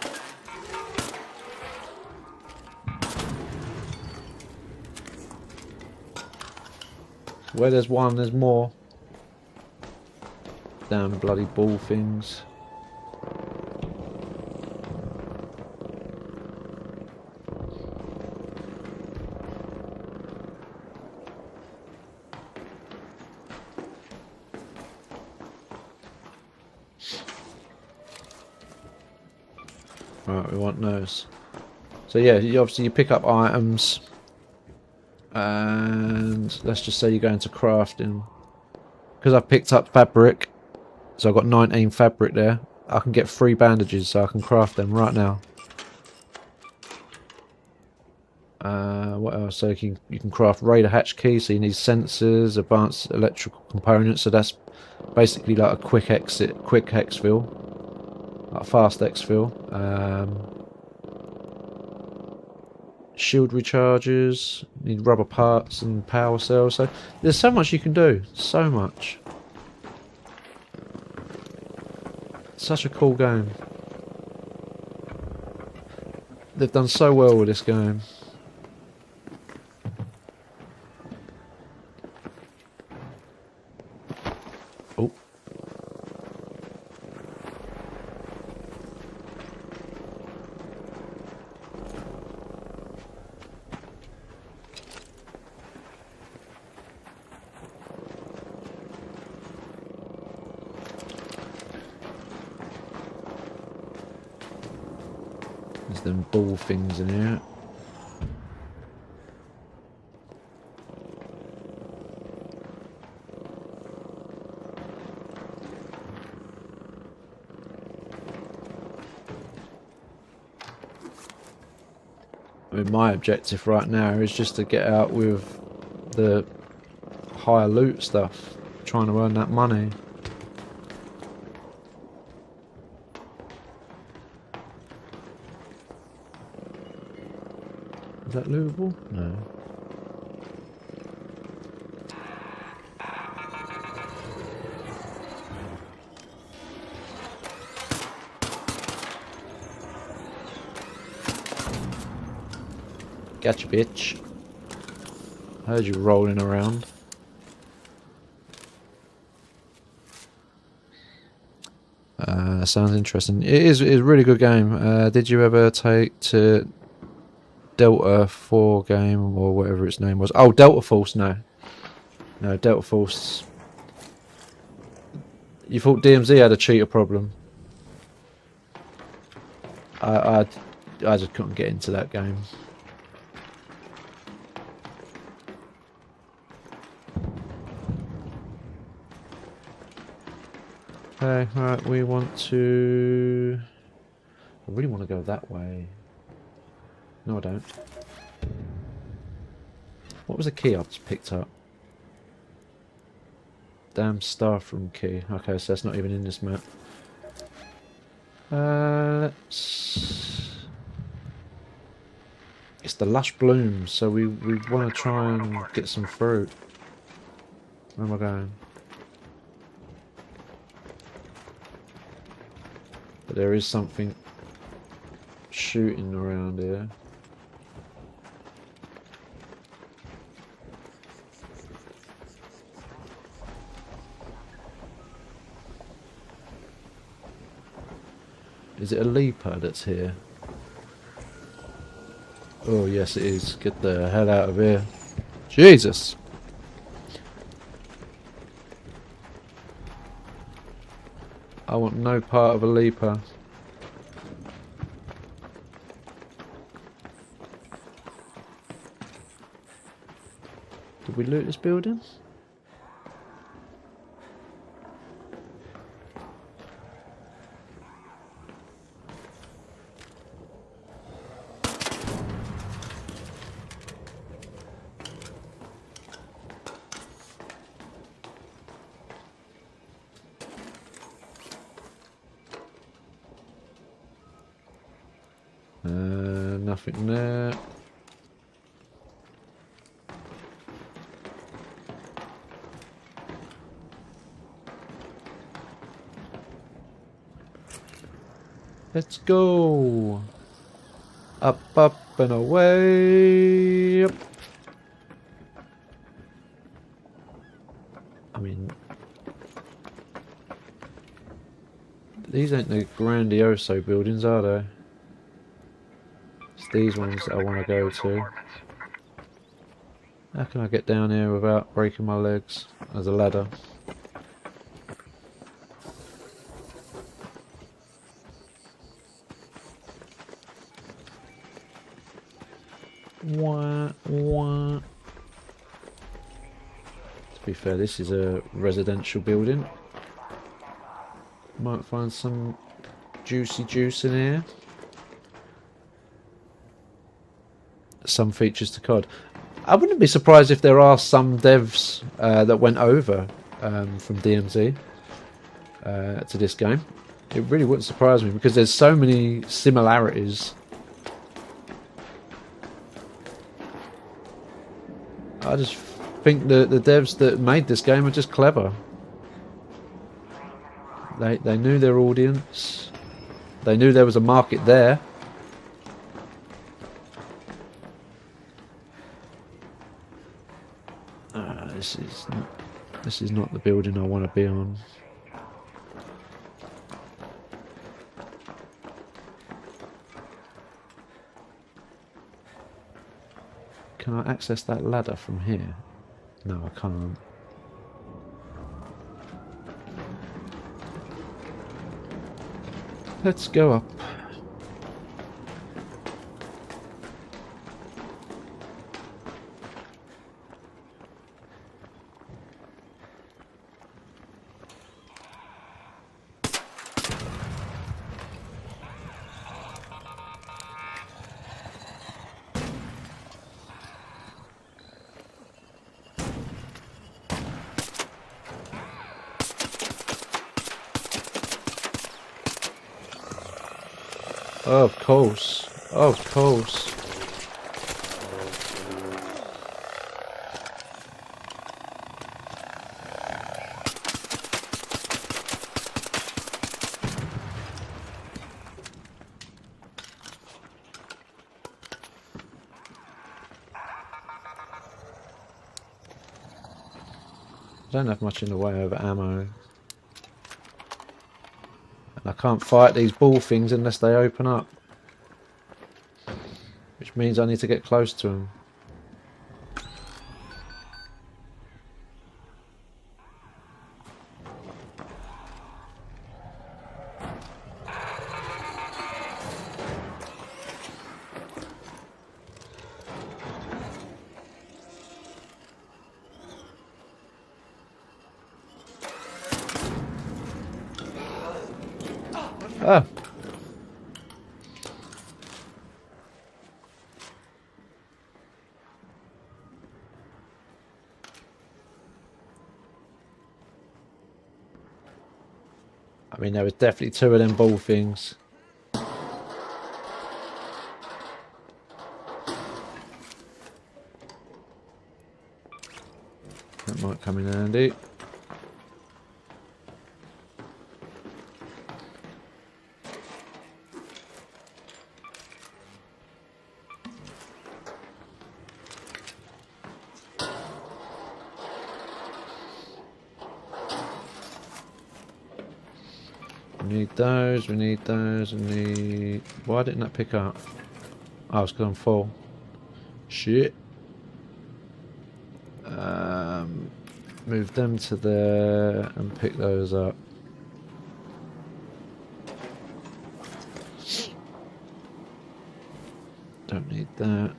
Where there's one, there's more. Damn bloody ball things. Right, we want those. So yeah, obviously you pick up items. And let's just say you go into crafting. Because I've picked up fabric, so I've got 19 fabric there. I can get 3 bandages, so I can craft them right now. What else? So you can craft radar hatch key, so you need sensors, advanced electrical components. So that's basically like a quick exfil, like a fast exfil. shield recharges, need rubber parts and power cells. So there's so much you can do. So much. Such a cool game. They've done so well with this game. Oh. There's them ball things in here. I mean, my objective right now is just to get out with the higher loot stuff, trying to earn that money. Is that lootable? No. Gotcha, bitch. Heard you rolling around. Sounds interesting. It's a really good game. Did you ever take to Delta 4 game or whatever its name was? Oh, Delta Force. No, Delta Force. You thought DMZ had a cheater problem? I just couldn't get into that game. Okay, right, we want to... I really want to go that way. No, I don't. What was the key I just picked up? Damn staff room key. Okay, so that's not even in this map. Let's... It's the lush blooms, so we want to try and get some fruit. Where am I going? But there is something shooting around here. Is it a leaper that's here? Oh yes it is. Get the hell out of here. Jesus! I want no part of a leaper. Did we loot this building? Nothing there. Let's go. Up, up and away. Yep. I mean, these ain't the Grandioso buildings, are they? It's these ones that I want to go to. How can I get down here without breaking my legs? There's a ladder. Wah, wah. To be fair, this is a residential building. Might find some juicy juice in here. Some features to COD. I wouldn't be surprised if there are some devs that went over from DMZ to this game. It really wouldn't surprise me because there's so many similarities. I just think the devs that made this game are just clever. They knew their audience. They knew there was a market there. This is not the building I want to be on. Can I access that ladder from here? No, I can't. Let's go up. Of course. Of course. I don't have much in the way of ammo. And I can't fight these ball things unless they open up. Which means I need to get close to them. Ah! I mean, there was definitely two of them ball things. That might come in handy. We need those, we need those, we need... Why didn't that pick up? Oh, it's because I'm full. Shit. Move them to there and pick those up. Don't need that.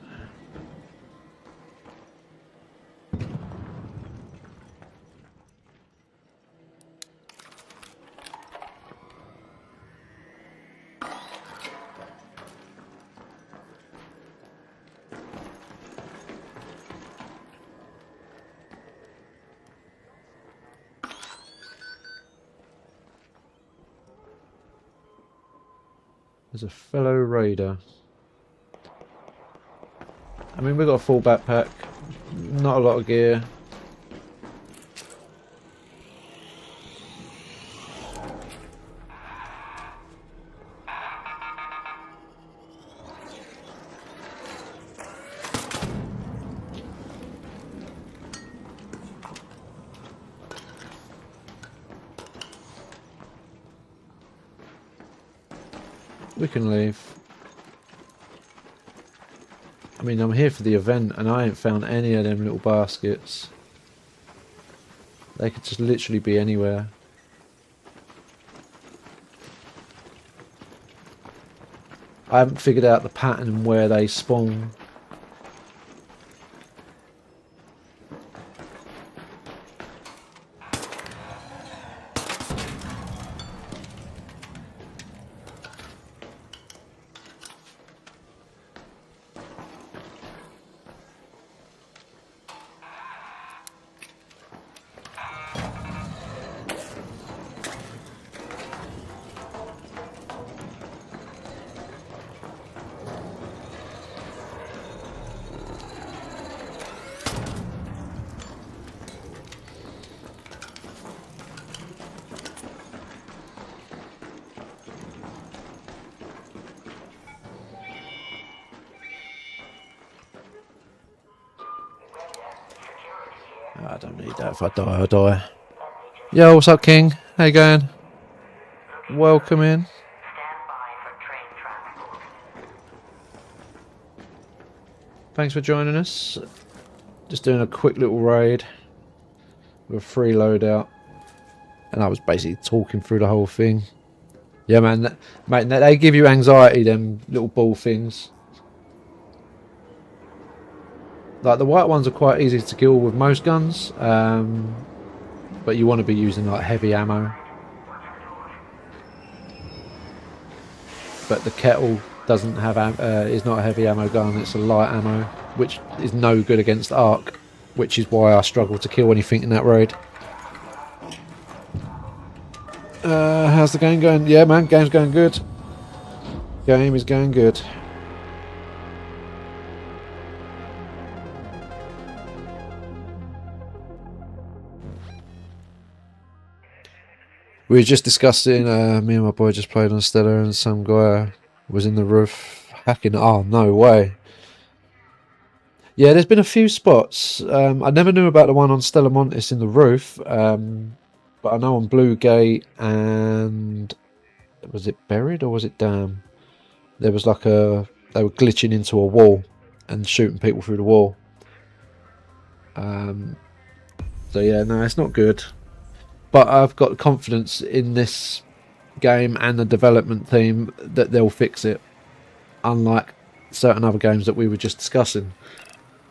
There's a fellow raider. I mean, we've got a full backpack. Not a lot of gear. We can leave. I mean, I'm here for the event and I ain't found any of them little baskets. They could just literally be anywhere. I haven't figured out the pattern and where they spawn. don't need that. If I die, I die. Yo, what's up, King? How you going? Welcome in. Thanks for joining us. Just doing a quick little raid with a free loadout, and I was basically talking through the whole thing. Yeah, man, mate, they give you anxiety, them little ball things. Like the white ones are quite easy to kill with most guns, but you want to be using like heavy ammo. But the kettle doesn't have is not a heavy ammo gun, it's a light ammo, which is no good against arc, which is why I struggle to kill anything in that raid. How's the game going? Yeah, man, game's going good. Game is going good. We were just discussing, me and my boy just played on Stella, and some guy was in the roof hacking. Oh, no way. Yeah, there's been a few spots. I never knew about the one on Stella Montis in the roof, but I know on Blue Gate and... was it Buried or was it Dam? There was like a... they were glitching into a wall and shooting people through the wall. So yeah, no, it's not good. But I've got confidence in this game and the development team that they'll fix it. Unlike certain other games that we were just discussing,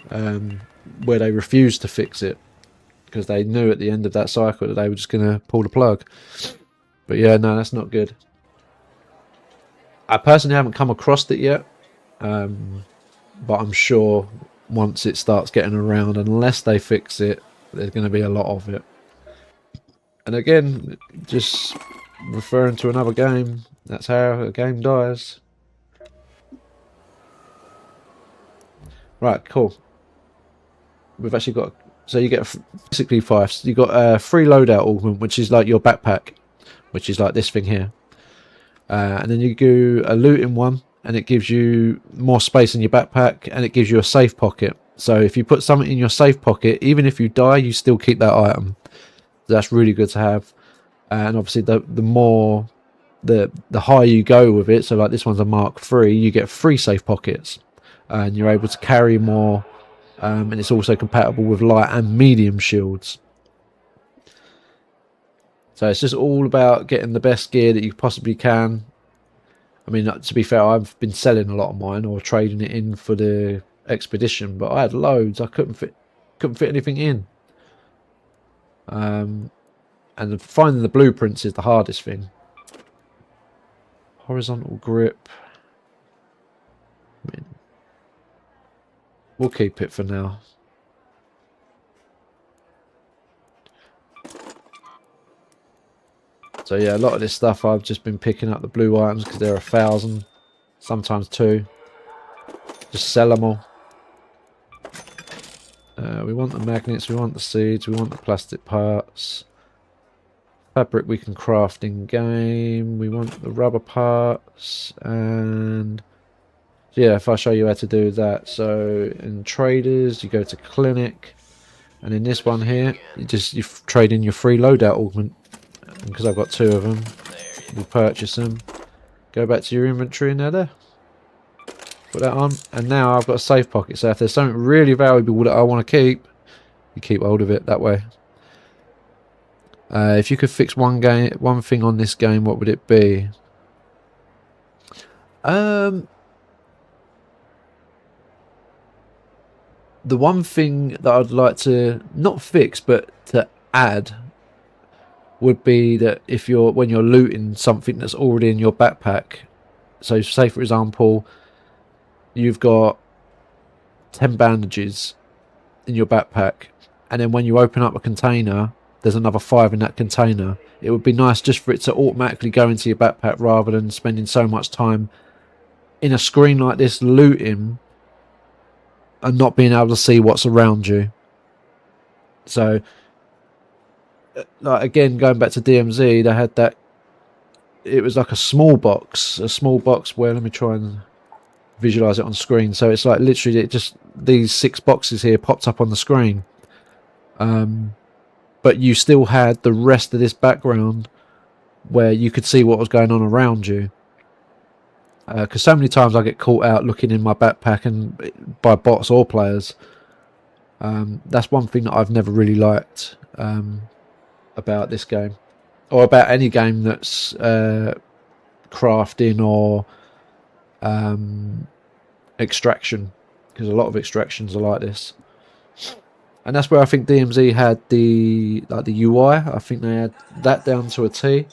where they refused to fix it because they knew at the end of that cycle that they were just going to pull the plug. But yeah, no, that's not good. I personally haven't come across it yet, but I'm sure once it starts getting around, unless they fix it, there's going to be a lot of it. And again, just referring to another game, that's how a game dies. Right, cool. We've actually got... so you get basically 5. You got a free loadout augment, which is like your backpack, which is like this thing here. And then you do a looting one, and it gives you more space in your backpack, and it gives you a safe pocket. So if you put something in your safe pocket, even if you die, you still keep that item. That's really good to have. And obviously the more the higher you go with it, so like this one's a Mark III, you get 3 safe pockets, and you're able to carry more, and it's also compatible with light and medium shields. So it's just all about getting the best gear that you possibly can. I mean, to be fair, I've been selling a lot of mine or trading it in for the expedition, but I had loads. I couldn't fit anything in. And finding the blueprints is the hardest thing. Horizontal grip. I mean, we'll keep it for now. So yeah, a lot of this stuff I've just been picking up the blue items because there are 1,000, sometimes 2. Just sell them all. We want the magnets, we want the seeds, we want the plastic parts. Fabric we can craft in game. We want the rubber parts, and yeah, if I show you how to do that. So in traders, you go to clinic, and in this one here, you trade in your free loadout augment. And because I've got 2 of them, you purchase them. Go back to your inventory, and they're there. Put that on, and now I've got a safe pocket. So if there's something really valuable that I want to keep, you keep hold of it that way. If you could fix one thing on this game, what would it be? The one thing that I'd like to not fix but to add would be that when you're looting something that's already in your backpack. So say for example, you've got 10 bandages in your backpack, and then when you open up a container, there's another 5 in that container. It would be nice just for it to automatically go into your backpack rather than spending so much time in a screen like this looting and not being able to see what's around you. So, like again, going back to DMZ, they had that. It was like a small box where, let me try and visualize it on screen. So it's like literally these 6 boxes here popped up on the screen. But you still had the rest of this background where you could see what was going on around you. Because so many times I get caught out looking in my backpack and by bots or players. That's one thing that I've never really liked about this game, or about any game that's crafting or extraction, because a lot of extractions are like this. And that's where I think DMZ had the UI. I think they had that down to a T.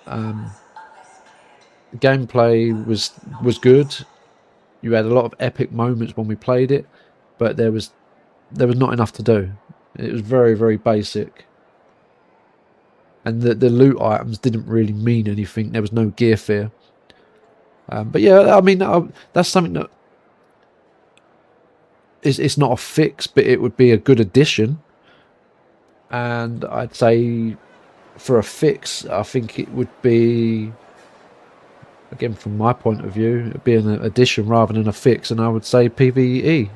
The gameplay was good. You had a lot of epic moments when we played it, but there was not enough to do. It was very, very basic. And the loot items didn't really mean anything. There was no gear fear. But yeah, I mean, that's something that it's not a fix, but it would be a good addition. And I'd say for a fix, I think it would be, again, from my point of view, it'd be an addition rather than a fix. And I would say PvE.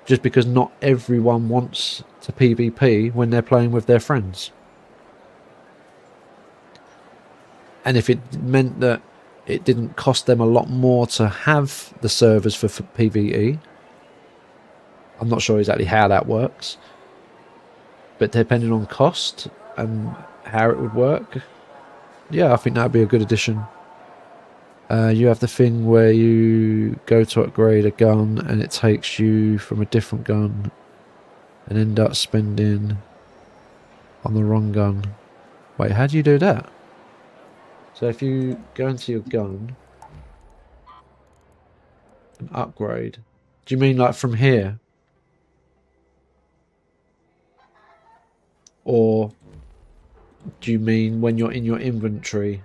Just because not everyone wants to PvP when they're playing with their friends. And if it meant that it didn't cost them a lot more to have the servers for PvE, I'm not sure exactly how that works, but depending on cost and how it would work, yeah, I think that would be a good addition. You have the thing where you go to upgrade a gun and it takes you from a different gun and end up spending on the wrong gun. Wait, how do you do that? So if you go into your gun and upgrade, do you mean like from here? Or do you mean when you're in your inventory?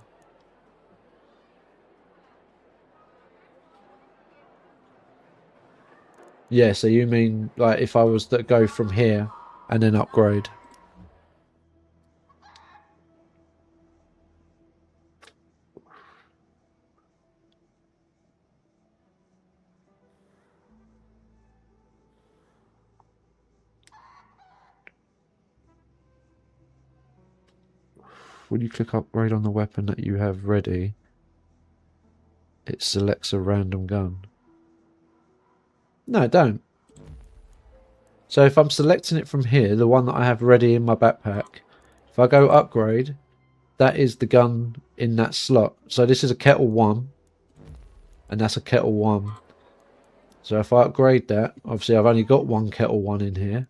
Yeah, so you mean like if I was to go from here and then upgrade. When you click upgrade on the weapon that you have ready, it selects a random gun. No, don't. So if I'm selecting it from here, the one that I have ready in my backpack, if I go upgrade, that is the gun in that slot. So this is a Kettle 1, and that's a Kettle 1. So if I upgrade that, obviously I've only got one Kettle 1 in here.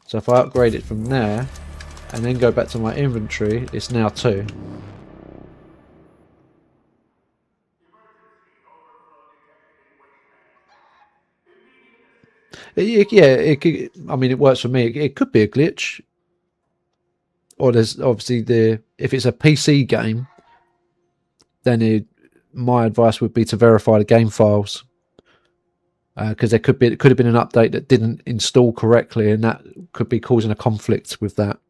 So if I upgrade it from there, and then go back to my inventory, it's now 2. I mean, it works for me. It could be a glitch. Or there's obviously if it's a PC game, then my advice would be to verify the game files. Because it could have been an update that didn't install correctly, and that could be causing a conflict with that.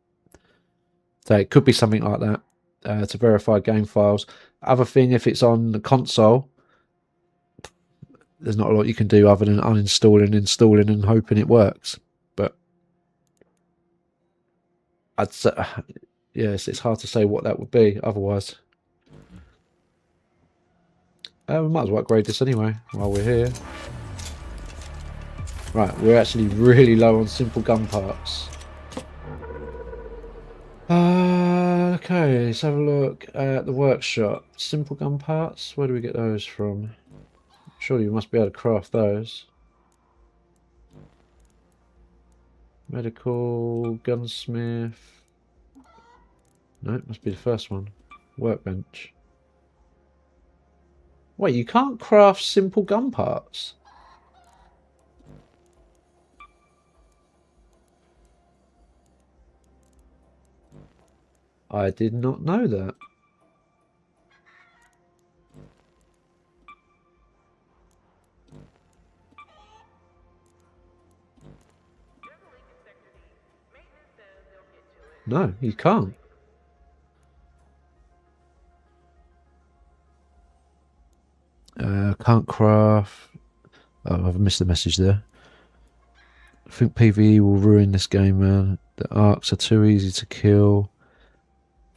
So it could be something like that, to verify game files. Other thing, if it's on the console, there's not a lot you can do other than uninstalling, installing, and hoping it works. But I'd say, yes, it's hard to say what that would be otherwise. We might as well upgrade this anyway while we're here. Right, we're actually really low on simple gun parts. Okay, let's have a look at the workshop. Simple gun parts, where do we get those from? Surely you must be able to craft those. Medical, gunsmith. No, it must be the first one. Workbench. Wait, you can't craft simple gun parts? I did not know that. No, you can't. Can't craft. Oh, I've missed the message there. I think PvE will ruin this game, man. The arcs are too easy to kill,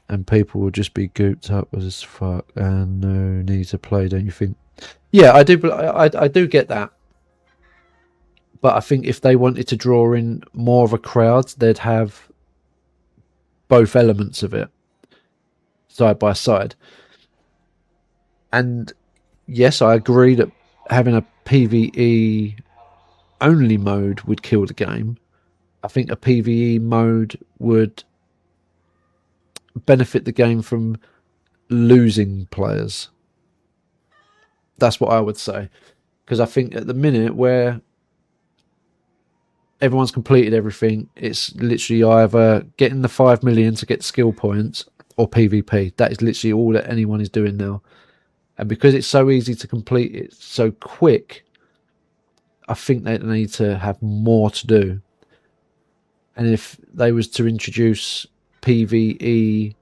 and people will just be gooped up as fuck, and no need to play, don't you think? Yeah, I do. I do get that, but I think if they wanted to draw in more of a crowd, they'd have both elements of it side by side. And yes, I agree that having a PvE only mode would kill the game. I think a PvE mode would benefit the game from losing players. That's what I would say. Because I think at the minute where everyone's completed everything, it's literally either getting the 5 million to get skill points or PvP. That is literally all that anyone is doing now. And because it's so easy to complete it so quick, I think they need to have more to do. And if they was to introduce PvE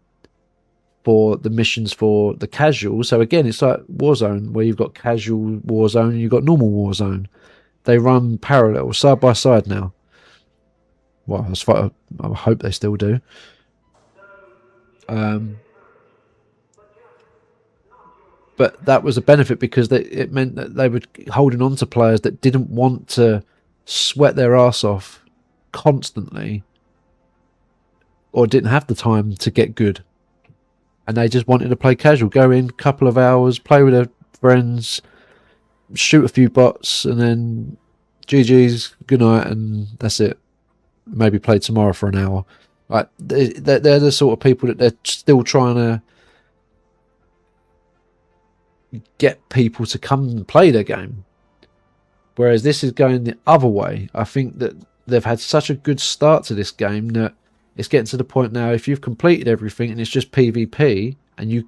for the missions for the casual, so again, it's like Warzone, where you've got casual Warzone and you've got normal Warzone. They run parallel, side by side now. Well, as far, I hope they still do. But that was a benefit because it meant that they were holding on to players that didn't want to sweat their ass off constantly or didn't have the time to get good. And they just wanted to play casual, go in, couple of hours, play with their friends, shoot a few bots, and then GG's, good night, and that's it. Maybe play tomorrow for an hour. Like they're the sort of people that they're still trying to get people to come and play their game. Whereas this is going the other way. I think that they've had such a good start to this game that it's getting to the point now, if you've completed everything and it's just PvP and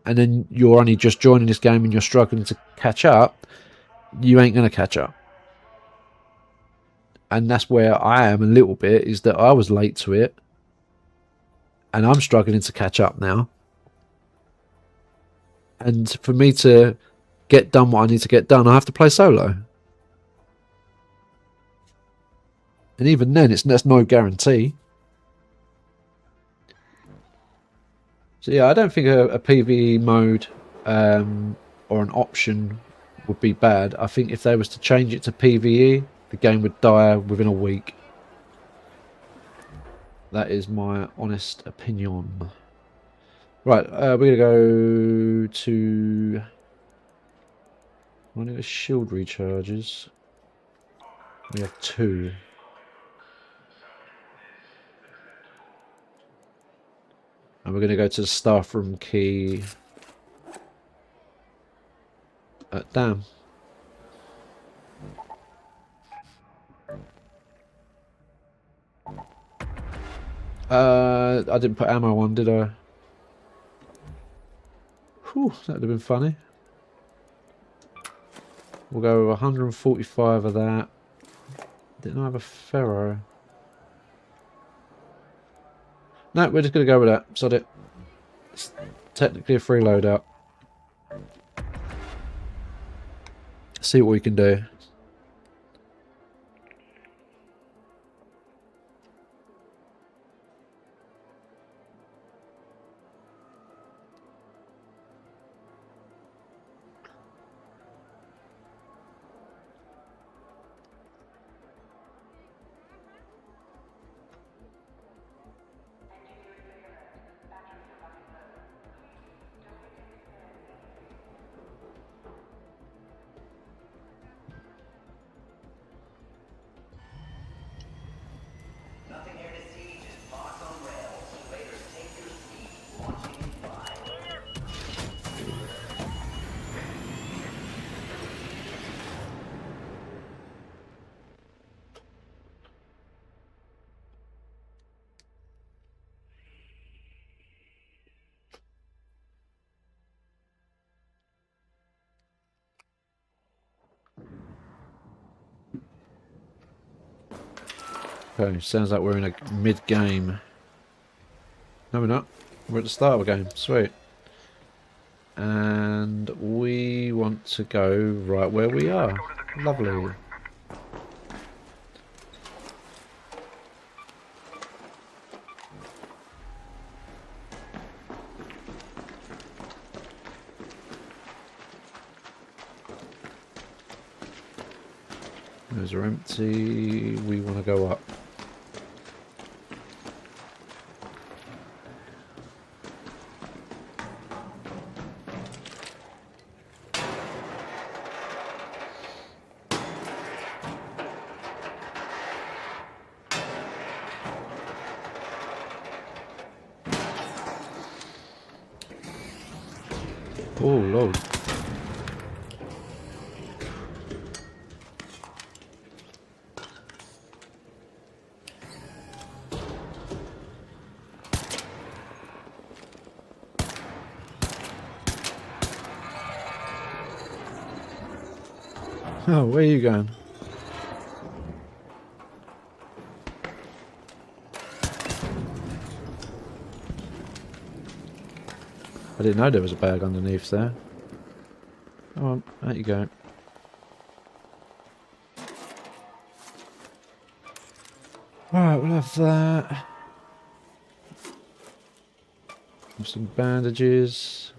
then you're only just joining this game and you're struggling to catch up, you ain't going to catch up. And that's where I am a little bit, is that I was late to it and I'm struggling to catch up now. And for me to get done what I need to get done, I have to play solo. And even then, that's no guarantee. So yeah, I don't think a PvE mode or an option would be bad. I think if they was to change it to PvE, the game would die within a week. That is my honest opinion. Right, we're going to go to one of the shield recharges. We have 2. And we're going to go to the staff room key. Damn. I didn't put ammo on, did I? Whew, that would have been funny. We'll go with 145 of that. Didn't I have a ferro? No, we're just going to go with that. Sod it. It's technically a free loadout. See what we can do. Okay, sounds like we're in a mid-game. No, we're not. We're at the start of a game. Sweet. And we want to go right where we are. Lovely. Those are empty. We want to go up. Oh, Lord. Oh, where are you going? I didn't know there was a bag underneath there. Come on, out you go. Alright, we'll have that. Some bandages.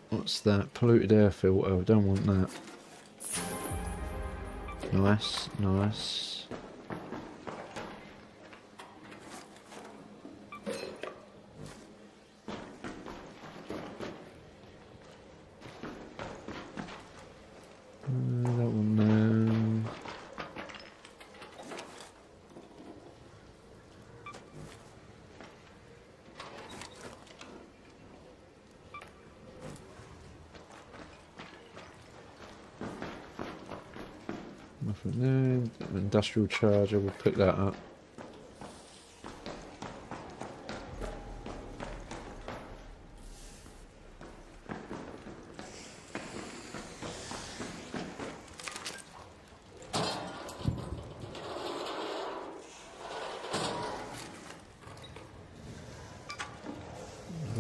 What's that? Polluted air filter. I don't want that. Nice, nice. That one there. Nothing there. Industrial charger, we'll pick that up.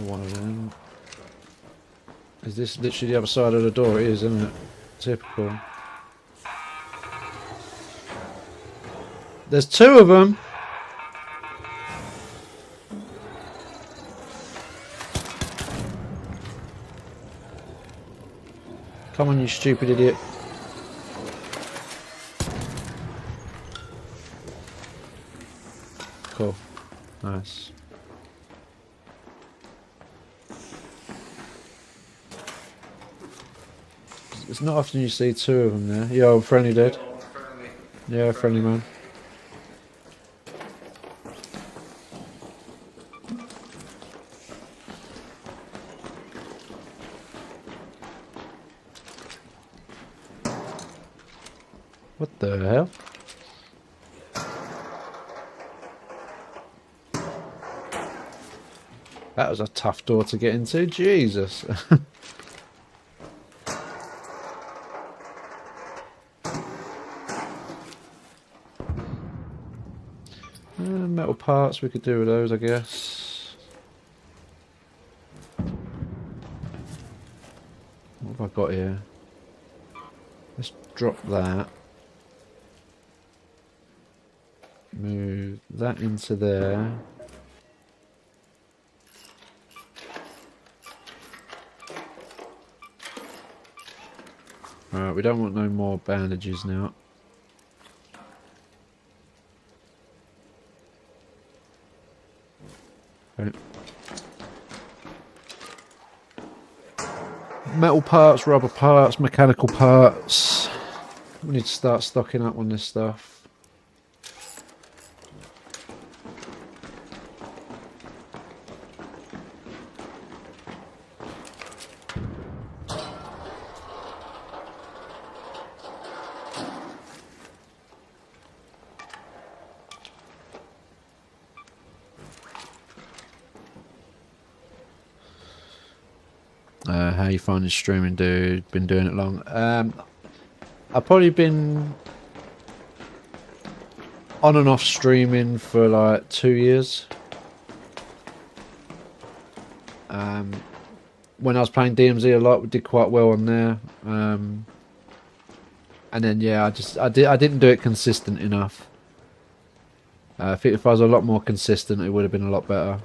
One of them. Is this literally the other side of the door? It is, isn't it? Typical. There's two of them. Come on, you stupid idiot. Cool. Nice. It's not often you see two of them there. Yo, friendly dead. Yeah, friendly man. What the hell? That was a tough door to get into, Jesus. Metal parts, we could do with those, I guess. What have I got here? Let's drop that. Move that into there. Alright, we don't want no more bandages now. Okay. Metal parts, rubber parts, mechanical parts. We need to start stocking up on this stuff. How you finding streaming, dude? Been doing it long. I've probably been on and off streaming for like 2 years. when I was playing DMZ a lot, we did quite well on there. And then yeah, I didn't do it consistent enough. I think if I was a lot more consistent, it would have been a lot better.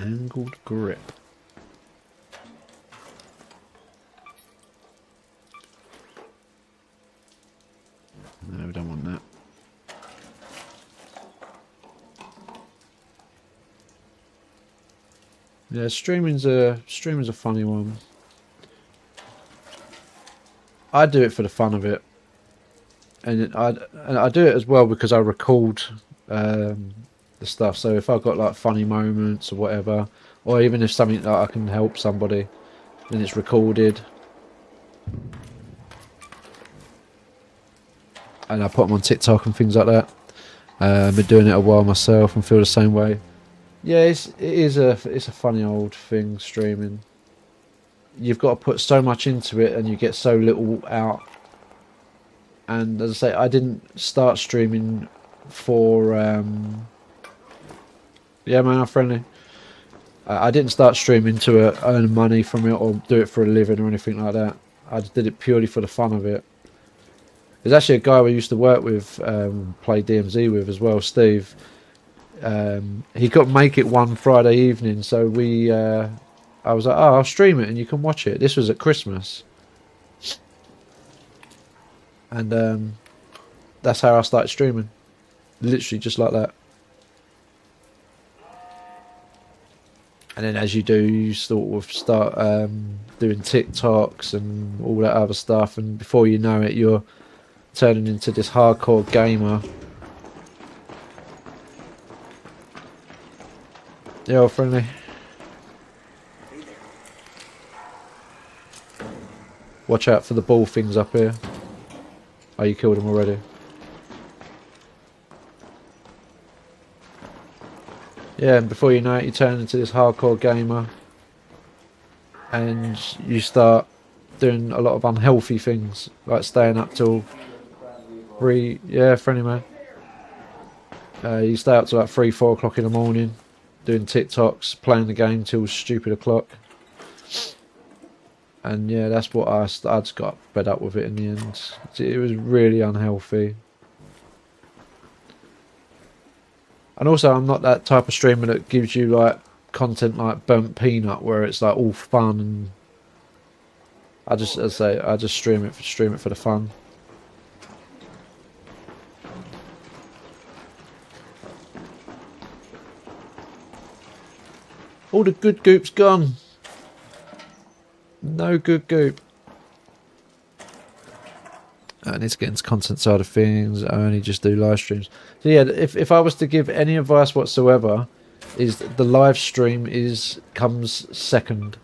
Angled grip. No, we don't want that. Yeah, streaming's a funny one. I do it for the fun of it, and I do it as well because I record the stuff. So if I've got like funny moments or whatever, or even if something that I can help somebody, then it's recorded, and I put them on TikTok and things like that. I've been doing it a while myself and feel the same way. Yeah, it's a funny old thing, streaming. You've got to put so much into it and you get so little out. And as I say, I didn't start streaming for yeah, man, I'm friendly. I didn't start streaming to earn money from it or do it for a living or anything like that. I just did it purely for the fun of it. There's actually a guy we used to work with, play DMZ with as well, Steve. He got Make It one Friday evening, so I was like, oh, I'll stream it and you can watch it. This was at Christmas. And that's how I started streaming. Literally just like that. And then as you do, you sort of start doing TikToks and all that other stuff. And before you know it, you're turning into this hardcore gamer. Yeah, all friendly. Watch out for the ball things up here. Oh, you killed them already. Yeah, and before you know it, you turn into this hardcore gamer. And you start doing a lot of unhealthy things, like staying up till 3... Yeah, friendly man. You stay up till like 3, 4 o'clock in the morning, doing TikToks, playing the game till stupid o'clock. And yeah, that's what I just got fed up with it in the end. It was really unhealthy. And also, I'm not that type of streamer that gives you like content like Burnt Peanut, where it's like all fun. And I just stream it for the fun. All the good goop's gone. No good goop. I need to get into content side of things. I only just do live streams. So yeah, if I was to give any advice whatsoever, is the live stream comes second.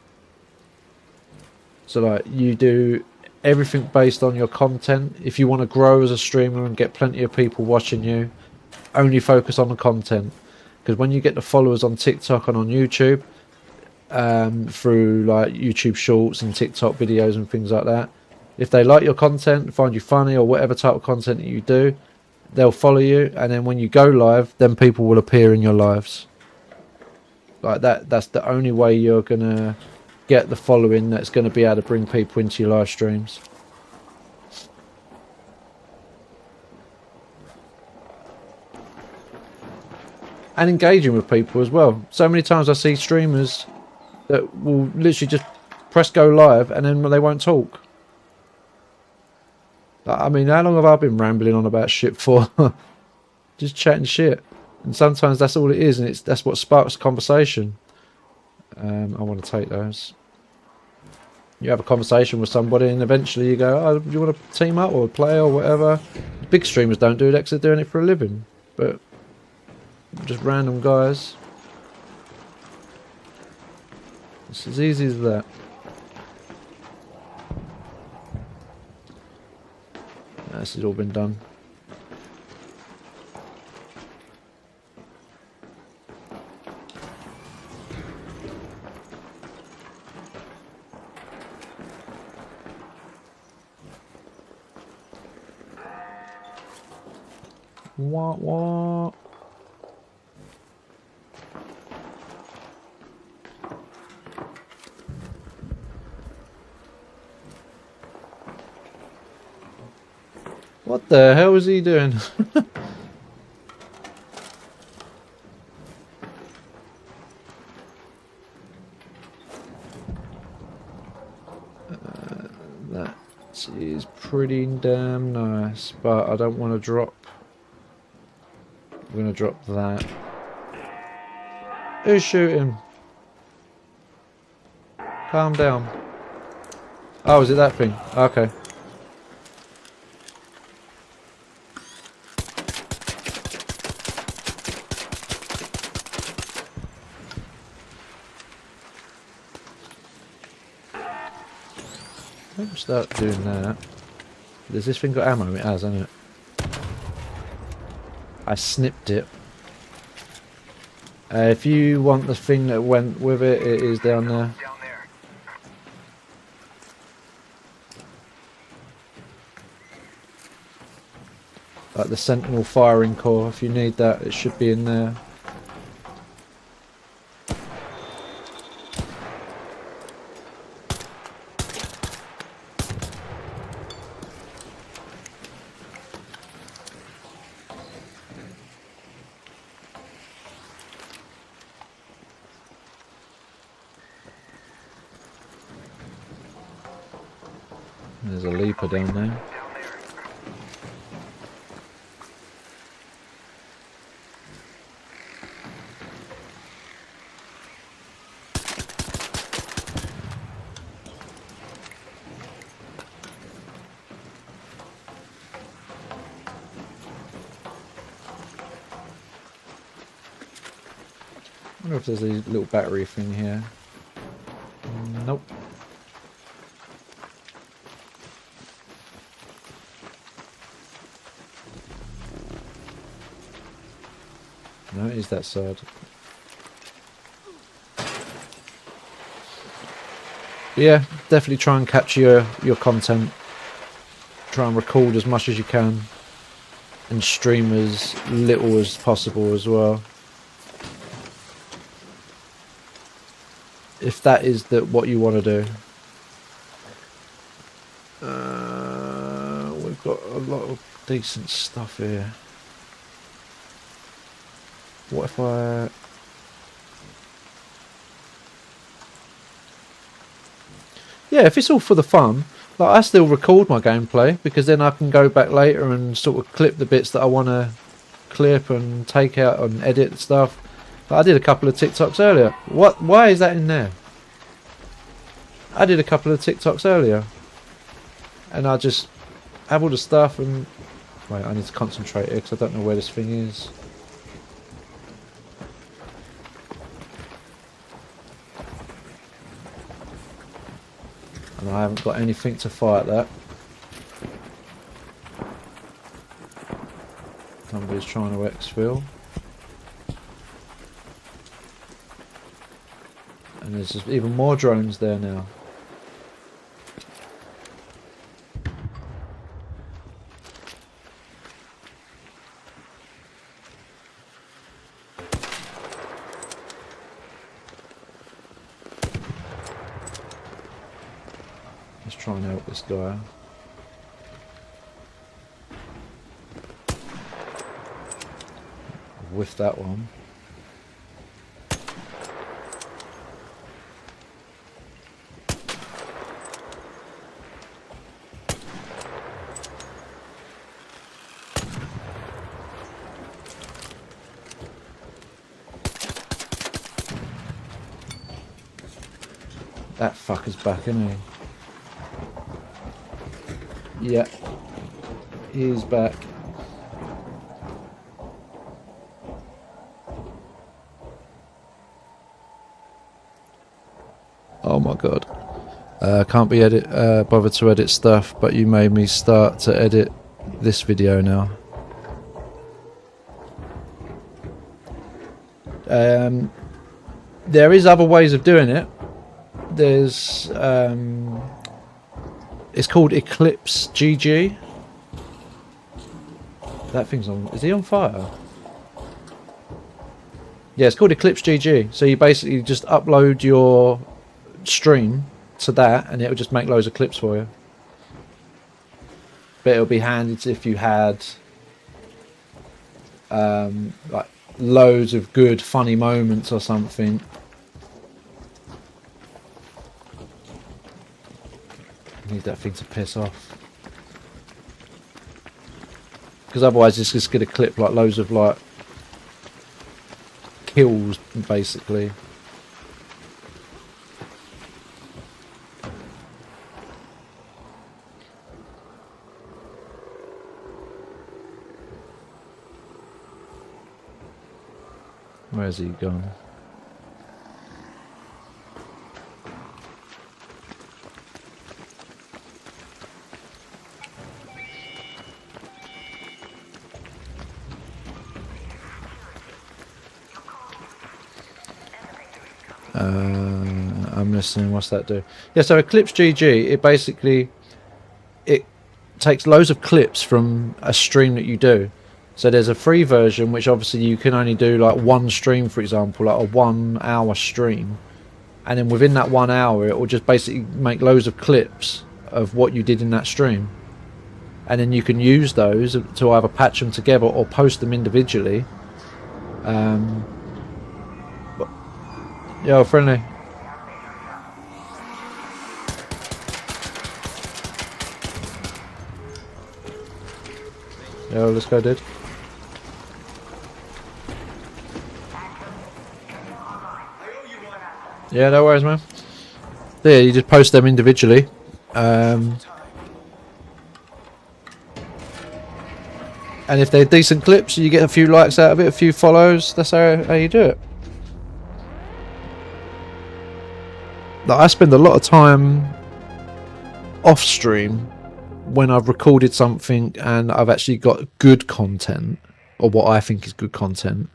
So like you do everything based on your content. If you want to grow as a streamer and get plenty of people watching you, only focus on the content. Because when you get the followers on TikTok and on YouTube, through like YouTube Shorts and TikTok videos and things like that, if they like your content, find you funny or whatever type of content that you do, they'll follow you, and then when you go live, then people will appear in your lives. Like that's the only way you're gonna get the following that's gonna be able to bring people into your live streams. And engaging with people as well. So many times I see streamers that will literally just press go live and then they won't talk. I mean, how long have I been rambling on about shit for? Just chatting shit. And sometimes that's all it is, and that's what sparks conversation. I want to take those. You have a conversation with somebody and eventually you go, oh, do you want to team up or play or whatever? Big streamers don't do that because they're doing it for a living. But just random guys. It's as easy as that. This has all been done. What? What the hell is he doing? That is pretty damn nice, but I don't want to drop. I'm going to drop that. Who's shooting? Calm down. Oh, is it that thing? Okay. Don't start doing that. Does this thing got ammo? It has, hasn't it? I snipped it. If you want the thing that went with it, it is down there. Down there. Like the Sentinel firing core, if you need that, it should be in there. There's a leaper down there. I wonder if there's a little battery thing here. Nope. No, it is that side. Yeah, definitely try and capture your content. Try and record as much as you can. And stream as little as possible as well. If that is what you want to do. We've got a lot of decent stuff here. What if I... Yeah, if it's all for the fun, like I still record my gameplay because then I can go back later and sort of clip the bits that I want to clip and take out and edit stuff. Like I did a couple of TikToks earlier. Why is that in there? I did a couple of TikToks earlier. And I just have all the stuff and... Wait, I need to concentrate here because I don't know where this thing is. And I haven't got anything to fight that. Somebody's trying to exfil. And there's just even more drones there now. Let's try and help this guy. With that one. That fucker's back, isn't he? Yeah, he's back. Oh my god. Can't be bothered to edit stuff, but you made me start to edit this video now. There is other ways of doing it. There's it's called Eclipse GG. That thing's on. Is he on fire? Yeah, it's called Eclipse GG. So you basically just upload your stream to that, and it'll just make loads of clips for you. But it'll be handy if you had like loads of good funny moments or something. I need that thing to piss off, because otherwise it's just gonna clip like loads of like kills basically. Where's he gone? I'm listening. What's that do? Yeah, so Eclipse GG, it basically it takes loads of clips from a stream that you do. So there's a free version, which obviously you can only do like one stream, for example, like a 1 hour stream, and then within that 1 hour it will just basically make loads of clips of what you did in that stream, and then you can use those to either patch them together or post them individually. Yo, friendly. Yo, let's go, dude. Yeah, no worries, man. Yeah, you just post them individually. And if they're decent clips, you get a few likes out of it, a few follows. That's how you do it. Like, I spend a lot of time off stream when I've recorded something and I've actually got good content, or what I think is good content,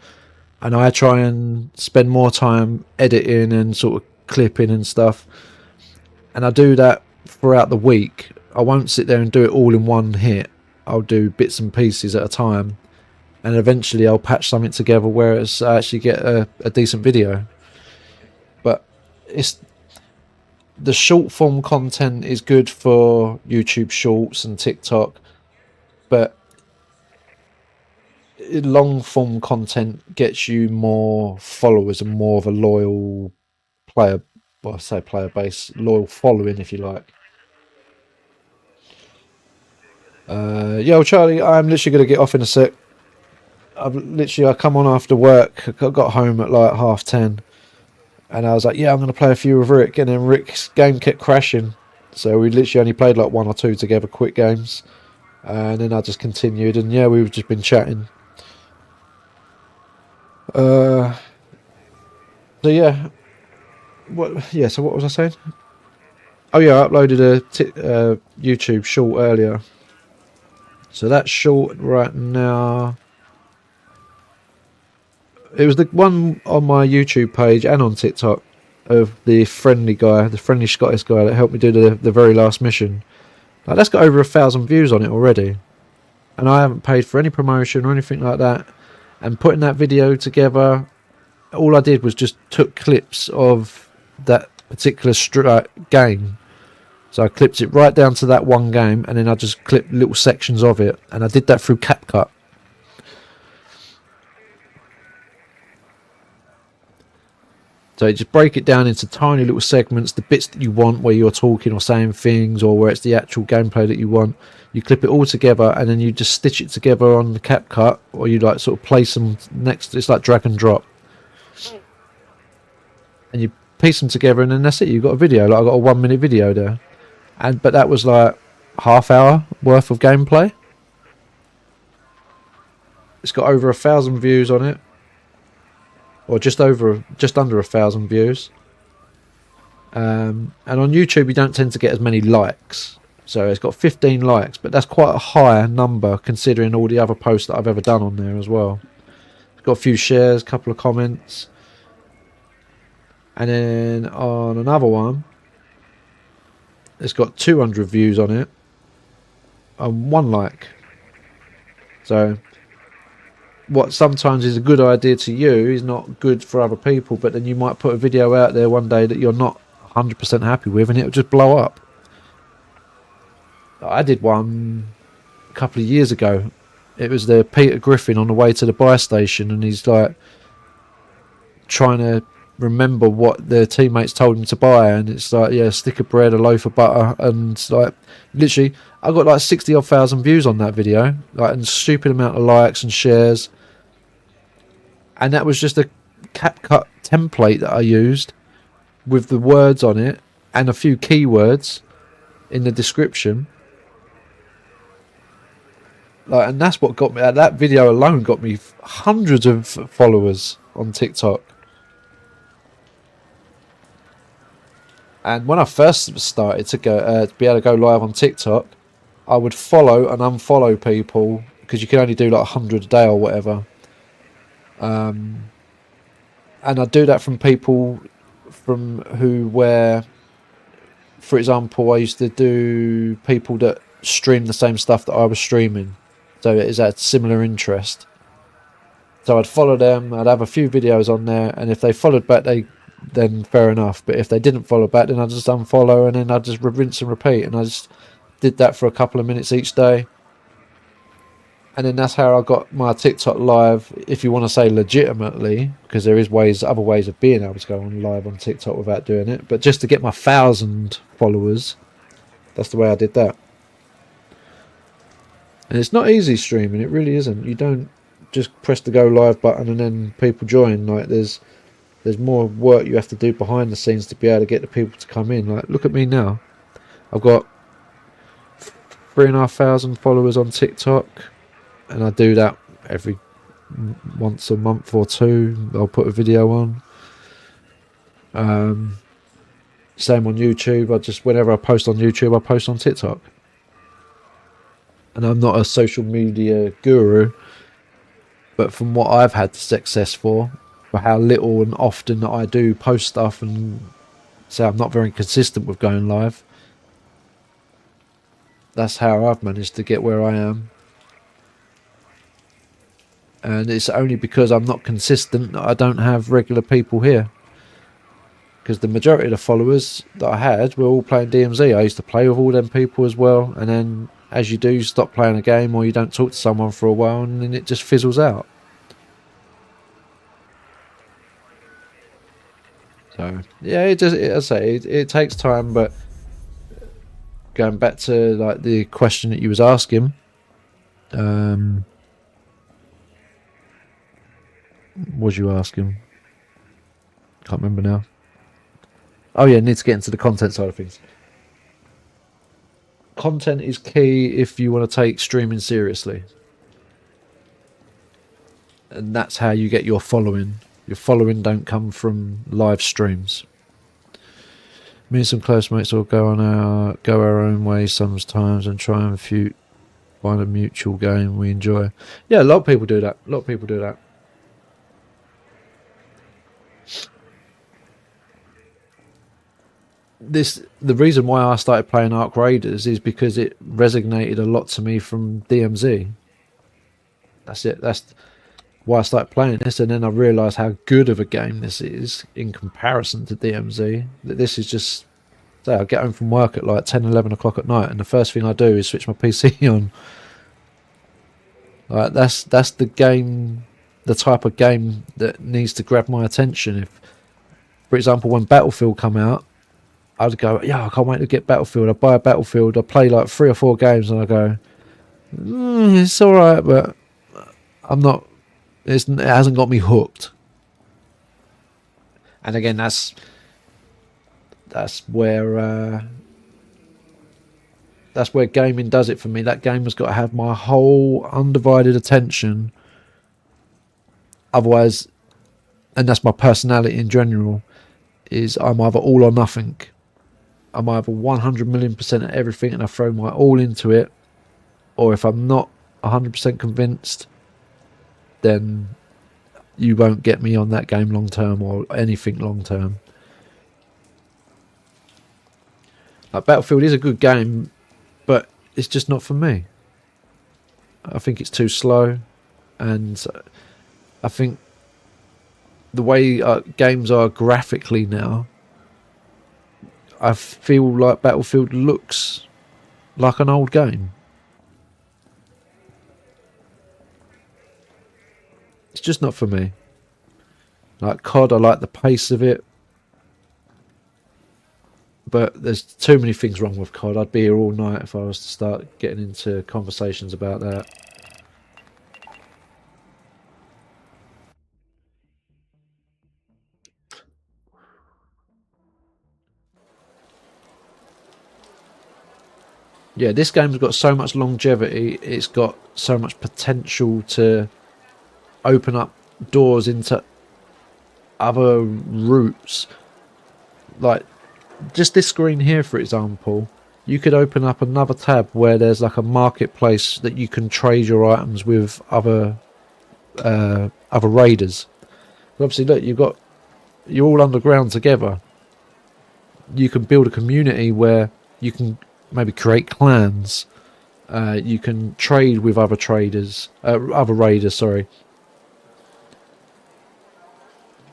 and I try and spend more time editing and sort of clipping and stuff, and I do that throughout the week. I won't sit there and do it all in one hit. I'll do bits and pieces at a time, and eventually I'll patch something together where I actually get a decent video. But it's the short form content is good for YouTube Shorts and TikTok, but long form content gets you more followers and more of a loyal player, well, I say player base, loyal following, if you like. Yo, Charlie, I'm literally going to get off in a sec. I come on after work. I got home at like 10:30. And I was like, yeah, I'm going to play a few with Rick. And then Rick's game kept crashing. So we literally only played like 1 or 2 together, quick games. And then I just continued. And yeah, we've just been chatting. So yeah. So what was I saying? Oh yeah, I uploaded a YouTube short earlier. So that short right now... It was the one on my YouTube page and on TikTok of the friendly guy, the friendly Scottish guy that helped me do the very last mission. Like, that's got over 1,000 views on it already. And I haven't paid for any promotion or anything like that. And putting that video together, all I did was just took clips of that particular game. So I clipped it right down to that one game, and then I just clipped little sections of it. And I did that through CapCut. So you just break it down into tiny little segments, the bits that you want where you're talking or saying things, or where it's the actual gameplay that you want. You clip it all together, and then you just stitch it together on the CapCut, or you like sort of place them next. It's like drag and drop, and you piece them together, and then that's it. You've got a video. Like, I got a 1 minute video there, but that was like half hour worth of gameplay. It's got over 1,000 views on it. Or just under 1,000 views. And on YouTube you don't tend to get as many likes. So it's got 15 likes, but that's quite a high number considering all the other posts that I've ever done on there as well. It's got a few shares, a couple of comments. And then on another one, it's got 200 views on it and 1 like. So what sometimes is a good idea to you is not good for other people, but then you might put a video out there one day that you're not 100% happy with, and it'll just blow up. I did one a couple of years ago. It was the Peter Griffin on the way to the buy station, and he's like trying to remember what their teammates told him to buy, and it's like, yeah, a stick of bread, a loaf of butter, and it's like literally I got like 60 odd thousand views on that video, like, and stupid amount of likes and shares. And that was just a CapCut template that I used with the words on it and a few keywords in the description. Like, and that's what got me. That video alone got me hundreds of followers on TikTok. And when I first started to go to be able to go live on TikTok, I would follow and unfollow people because you can only do like 100 a day or whatever. And I do that from people where, for example, I used to do people that stream the same stuff that I was streaming, so it is at similar interest. So I'd follow them, I'd have a few videos on there, and if they followed back, then fair enough. But if they didn't follow back, then I'd just unfollow, and then I'd just rinse and repeat. And I just did that for a couple of minutes each day. And then that's how I got my TikTok live, if you want to say legitimately, because there is other ways of being able to go on live on TikTok without doing it. But just to get my 1,000 followers, that's the way I did that. And it's not easy streaming, it really isn't. You don't just press the go live button and then people join. Like there's more work you have to do behind the scenes to be able to get the people to come in. Like, look at me now. I've got 3,500 followers on TikTok. And I do that once a month or two. I'll put a video on. Same on YouTube. Whenever I post on YouTube, I post on TikTok. And I'm not a social media guru, but from what I've had success for how little and often that I do post stuff, and say I'm not very consistent with going live, that's how I've managed to get where I am. And it's only because I'm not consistent that I don't have regular people here. Because the majority of the followers that I had were all playing DMZ. I used to play with all them people as well. And then as you do, you stop playing a game or you don't talk to someone for a while, and then it just fizzles out. So yeah, it takes time. But going back to like the question that you was asking, was you asking? Can't remember now. Oh yeah, need to get into the content side of things. Content is key if you want to take streaming seriously. And that's how you get your following. Your following don't come from live streams. Me and some close mates will go our own way sometimes and try and find a mutual game we enjoy. Yeah, a lot of people do that. The reason why I started playing Ark Raiders is because it resonated a lot to me from DMZ. That's it. That's why I started playing this, and then I realised how good of a game this is in comparison to DMZ. That this is just, say, I get home from work at like 10, 11 o'clock at night, and the first thing I do is switch my PC on. Like that's the game, the type of game that needs to grab my attention. If, for example, when Battlefield come out, I'd go, yeah, I can't wait to get Battlefield. I buy a Battlefield, I play like 3 or 4 games, and I go, it's all right, but I'm not. It hasn't got me hooked. And again, that's where gaming does it for me. That game has got to have my whole undivided attention. Otherwise, and that's my personality in general, is I'm either all or nothing. I'm either 100 million% at everything and I throw my all into it, or if I'm not 100% convinced, then you won't get me on that game long term or anything long term. Like Battlefield is a good game, but it's just not for me. I think it's too slow, and I think the way games are graphically now, I feel like Battlefield looks like an old game. It's just not for me. Like COD, I like the pace of it, but there's too many things wrong with COD. I'd be here all night if I was to start getting into conversations about that. Yeah, this game's got so much longevity. It's got so much potential to open up doors into other routes. Like, just this screen here, for example, you could open up another tab where there's like a marketplace that you can trade your items with other raiders. But obviously, look, you're all underground together. You can build a community where you can maybe create clans. You can trade with other traders, other raiders. Sorry.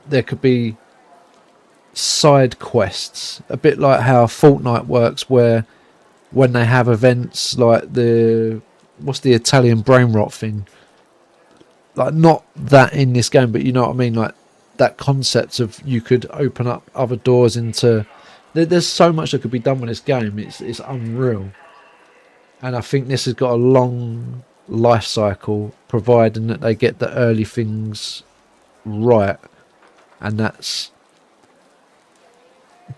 There could be side quests, a bit like how Fortnite works, where when they have events like what's the Italian brain rot thing? Like, not that in this game, but you know what I mean. Like that concept of you could open up other doors into. There's so much that could be done with this game. It's unreal, and I think this has got a long life cycle, providing that they get the early things right, and that's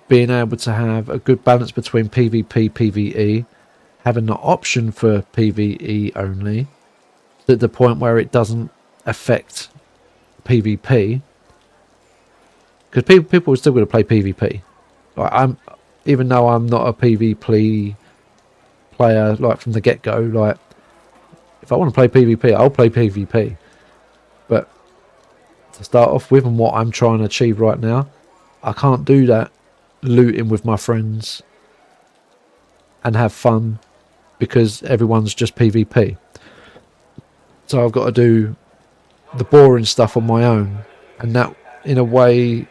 being able to have a good balance between PvP, PvE, having the option for PvE only, to the point where it doesn't affect PvP, because people are still going to play PvP. Like, even though I'm not a PvP player, like from the get-go, like if I want to play PvP, I'll play PvP. But to start off with, and what I'm trying to achieve right now, I can't do that looting with my friends and have fun because everyone's just PvP. So I've got to do the boring stuff on my own, and that in a way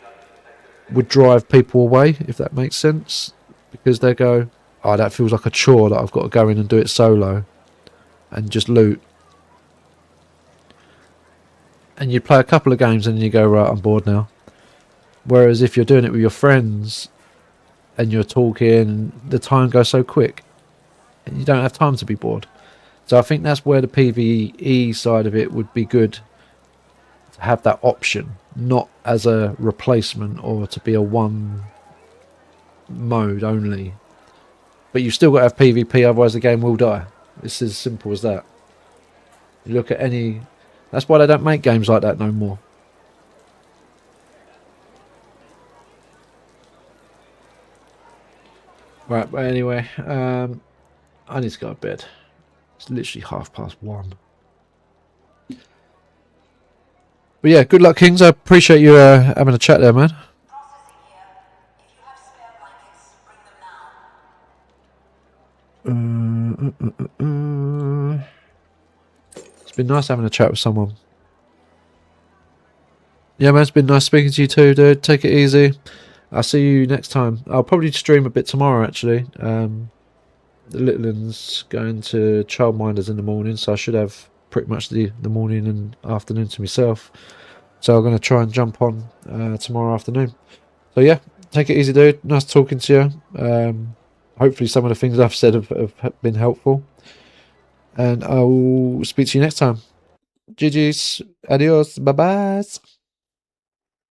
would drive people away, if that makes sense, because they go, oh, that feels like a chore that I've got to go in and do it solo and just loot. And you play a couple of games and you go, right, I'm bored now. Whereas if you're doing it with your friends and you're talking, the time goes so quick and you don't have time to be bored. So I think that's where the PvE side of it would be good, to have that option, not as a replacement or to be a one mode only. But you've still got to have PvP, otherwise the game will die. It's as simple as that. You look at any... That's why they don't make games like that no more. Right, but anyway, I need to go to bed. It's literally 1:30. But yeah, good luck, Kings. I appreciate you having a chat there, man. It's been nice having a chat with someone. Yeah, man, it's been nice speaking to you too, dude. Take it easy. I'll see you next time. I'll probably stream a bit tomorrow, actually. The little one's going to childminders in the morning, so I should have pretty much the morning and afternoon to myself. So I'm going to try and jump on tomorrow afternoon. So yeah, take it easy, dude. Nice talking to you. Hopefully some of the things I've said have been helpful. And I'll speak to you next time. GG's. Adios. Bye-bye.